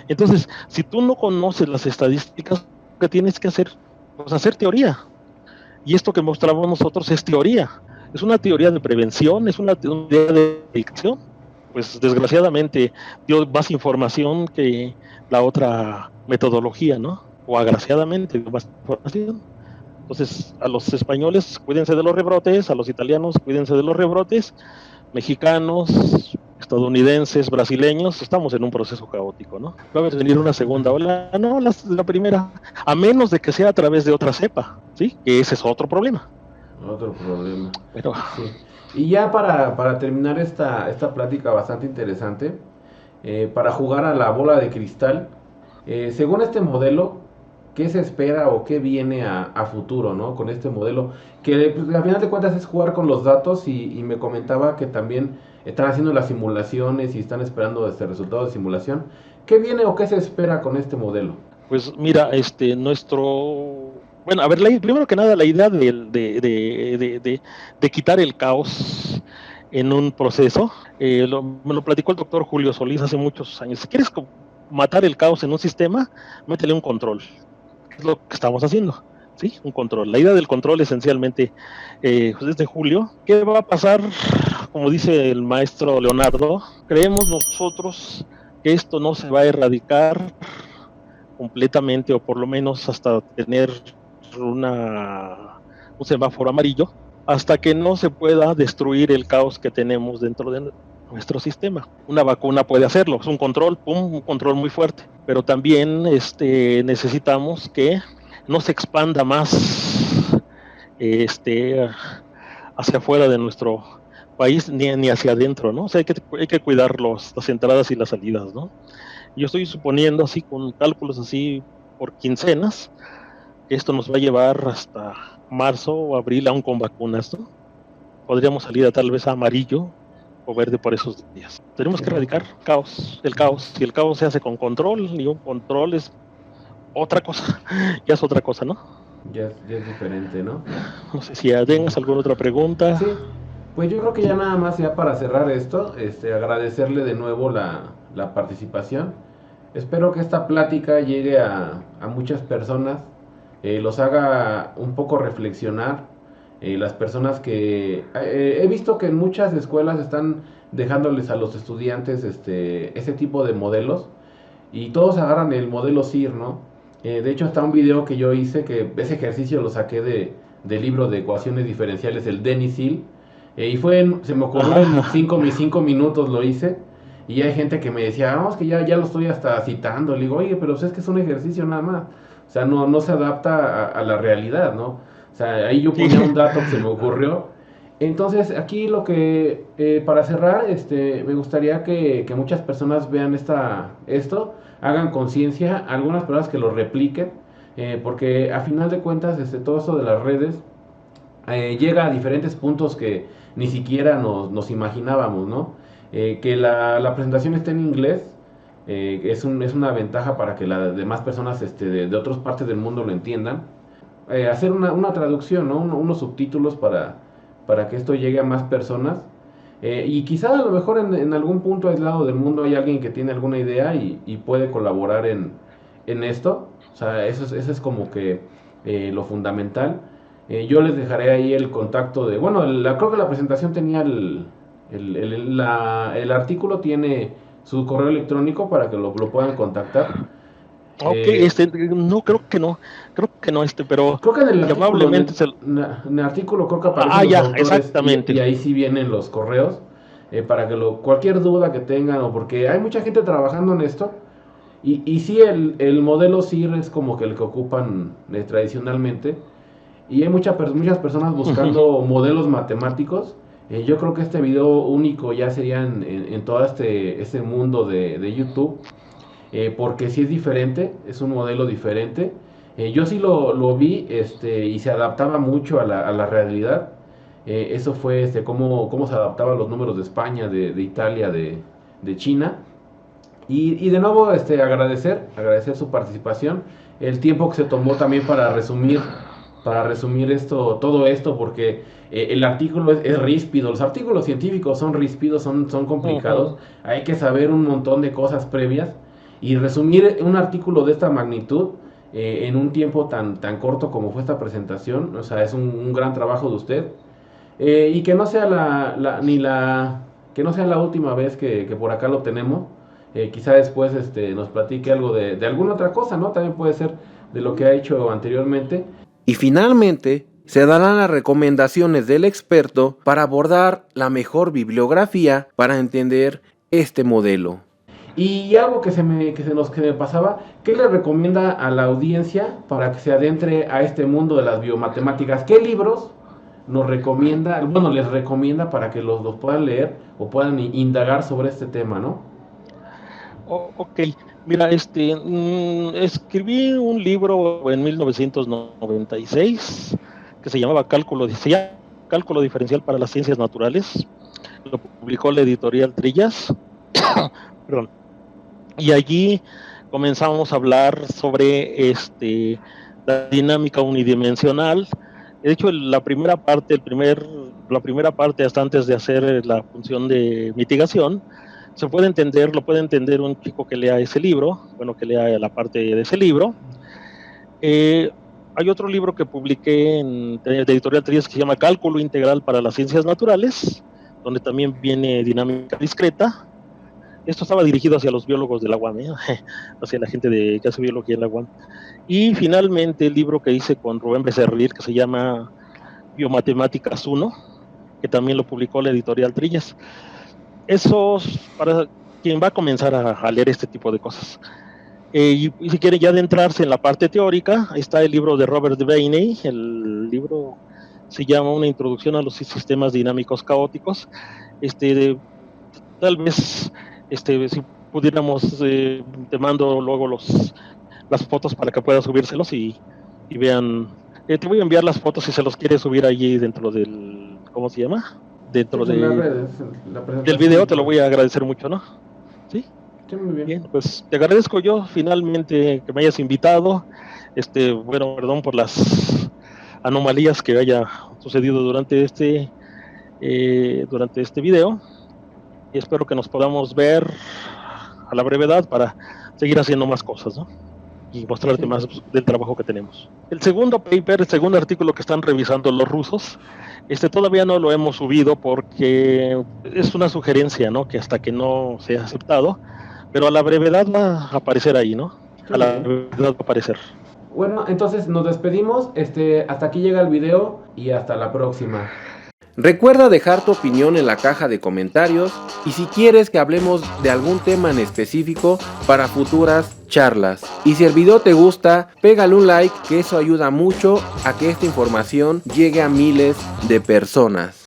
Entonces, si tú no conoces las estadísticas, ¿qué tienes que hacer? Pues hacer teoría. Y esto que mostramos nosotros es teoría. Es una teoría de prevención, es una teoría de predicción. Pues desgraciadamente dio más información que la otra metodología, ¿no? O agraciadamente dio más información. Entonces, a los españoles, cuídense de los rebrotes, a los italianos, cuídense de los rebrotes, mexicanos, estadounidenses, brasileños, estamos en un proceso caótico, ¿no? Va a venir una segunda ola, no, la primera, a menos de que sea a través de otra cepa, ¿sí? Que ese es otro problema. Otro problema. Pero, sí. Y ya para terminar esta plática bastante interesante, para jugar a la bola de cristal, según este modelo, ¿qué se espera o qué viene a futuro, ¿no? Con este modelo, que pues, al final de cuentas es jugar con los datos y me comentaba que también están haciendo las simulaciones y están esperando resultados de simulación. ¿Qué viene o qué se espera con este modelo? pues mira, nuestro Bueno, a ver, primero que nada, la idea de quitar el caos en un proceso, me lo platicó el doctor Julio Solís hace muchos años. Si quieres matar el caos en un sistema, métele un control. Es lo que estamos haciendo, ¿sí? Un control. La idea del control esencialmente, pues desde Julio, ¿qué va a pasar? Como dice el maestro Leonardo, creemos nosotros que esto no se va a erradicar completamente, o por lo menos hasta tener un semáforo amarillo, hasta que no se pueda destruir el caos que tenemos dentro de nuestro sistema. Una vacuna puede hacerlo, es un control, un control muy fuerte, pero también necesitamos que no se expanda más hacia afuera de nuestro país ni hacia adentro, ¿no? O sea, hay que cuidar las entradas y las salidas, ¿no? Yo estoy suponiendo, así con cálculos así por quincenas, que esto nos va a llevar hasta marzo o abril, aún con vacunas, ¿no? Podríamos salir a tal vez a amarillo o verde por esos días. Tenemos que erradicar el caos. Si el caos se hace con control, y un control es otra cosa, ya es otra cosa, ¿no? Ya es diferente, ¿no? No sé si ya tengas alguna otra pregunta. Sí, pues yo creo que ya nada más ya para cerrar esto, agradecerle de nuevo la participación. Espero que esta plática llegue a muchas personas, los haga un poco reflexionar. Las personas que he visto que en muchas escuelas están dejándoles a los estudiantes ese tipo de modelos y todos agarran el modelo CIR, ¿no? De hecho, está un video que yo hice, que ese ejercicio lo saqué del libro de ecuaciones diferenciales, el Denis Hill, y se me ocurrió en 5 minutos lo hice, y hay gente que me decía, vamos, que ya lo estoy hasta citando. Le digo, oye, pero es que es un ejercicio nada más, o sea, no se adapta a la realidad, ¿no? O sea, ahí yo ponía un dato que se me ocurrió. Entonces, aquí lo que, para cerrar, me gustaría que muchas personas vean esto, hagan conciencia, algunas personas que lo repliquen, porque a final de cuentas, todo esto de las redes llega a diferentes puntos que ni siquiera nos imaginábamos, ¿no? Que la presentación esté en inglés, es una ventaja para que las demás personas de otras partes del mundo lo entiendan. Hacer una traducción, ¿no? Unos subtítulos para que esto llegue a más personas. Y quizá a lo mejor en algún punto aislado del mundo hay alguien que tiene alguna idea y puede colaborar en esto. O sea, eso es como que lo fundamental. Yo les dejaré ahí el contacto de... Bueno, creo que la presentación tenía el artículo tiene su correo electrónico para que lo puedan contactar. Ok, no, creo que no, pero creo que en el artículo, en el artículo creo que aparecen los autores, exactamente. Y ahí sí vienen los correos, para que cualquier duda que tengan, o porque hay mucha gente trabajando en esto, y sí, el modelo CIR es como que el que ocupan tradicionalmente, y hay muchas personas buscando modelos matemáticos. Yo creo que este video único ya sería en todo este mundo de YouTube, porque sí es diferente, es un modelo diferente. Yo sí lo vi, y se adaptaba mucho a la realidad. Eso fue cómo se adaptaban los números de España, de Italia, de China. Y de nuevo agradecer su participación, el tiempo que se tomó también para resumir todo esto, porque el artículo es ríspido. Los artículos científicos son ríspidos, son complicados. Hay que saber un montón de cosas previas, y resumir un artículo de esta magnitud en un tiempo tan corto como fue esta presentación, o sea, es un gran trabajo de usted. Y que no sea que no sea la última vez que por acá lo tenemos. Quizá después nos platique algo de alguna otra cosa, ¿no? También puede ser de lo que ha hecho anteriormente. Y finalmente, se darán las recomendaciones del experto para abordar la mejor bibliografía para entender este modelo. Y algo que me pasaba, ¿qué le recomienda a la audiencia para que se adentre a este mundo de las biomatemáticas? ¿Qué libros nos recomienda, les recomienda para que los puedan leer o puedan indagar sobre este tema, ¿no? Ok, mira, escribí un libro en 1996 que se llamaba Cálculo Diferencial para las Ciencias Naturales. Lo publicó la editorial Trillas. Perdón. Y allí comenzamos a hablar sobre la dinámica unidimensional. De hecho, la primera parte, hasta antes de hacer la función de mitigación, lo puede entender un chico que lea ese libro, que lea la parte de ese libro. Hay otro libro que publiqué de Editorial Trillas que se llama Cálculo Integral para las Ciencias Naturales, donde también viene dinámica discreta. Esto estaba dirigido hacia los biólogos de la UAM, hacia la gente que hace biología en la UAM. Y finalmente el libro que hice con Rubén Becerril, que se llama Biomatemáticas 1, que también lo publicó la Editorial Trillas. Esos para quien va a comenzar a leer este tipo de cosas. Y si quiere ya adentrarse en la parte teórica, está el libro de Robert Devaney. El libro se llama Una introducción a los sistemas dinámicos caóticos. Tal vez si pudiéramos, te mando luego las fotos para que puedas subírselos y vean. Te voy a enviar las fotos si se los quieres subir allí dentro del, ¿cómo se llama? Dentro del video, te lo voy a agradecer mucho, ¿no? ¿Sí? Sí, muy bien. Bien, pues te agradezco yo finalmente que me hayas invitado. Perdón por las anomalías que haya sucedido durante este video. Y espero que nos podamos ver a la brevedad para seguir haciendo más cosas, ¿no? Y mostrarte más del trabajo que tenemos. El segundo artículo que están revisando los rusos, todavía no lo hemos subido porque es una sugerencia, ¿no? Que hasta que no sea aceptado, pero a la brevedad va a aparecer ahí, ¿no? A la brevedad va a aparecer. Bueno, entonces nos despedimos. Hasta aquí llega el video y hasta la próxima. Recuerda dejar tu opinión en la caja de comentarios y si quieres que hablemos de algún tema en específico para futuras charlas. Y si el video te gusta, pégale un like, que eso ayuda mucho a que esta información llegue a miles de personas.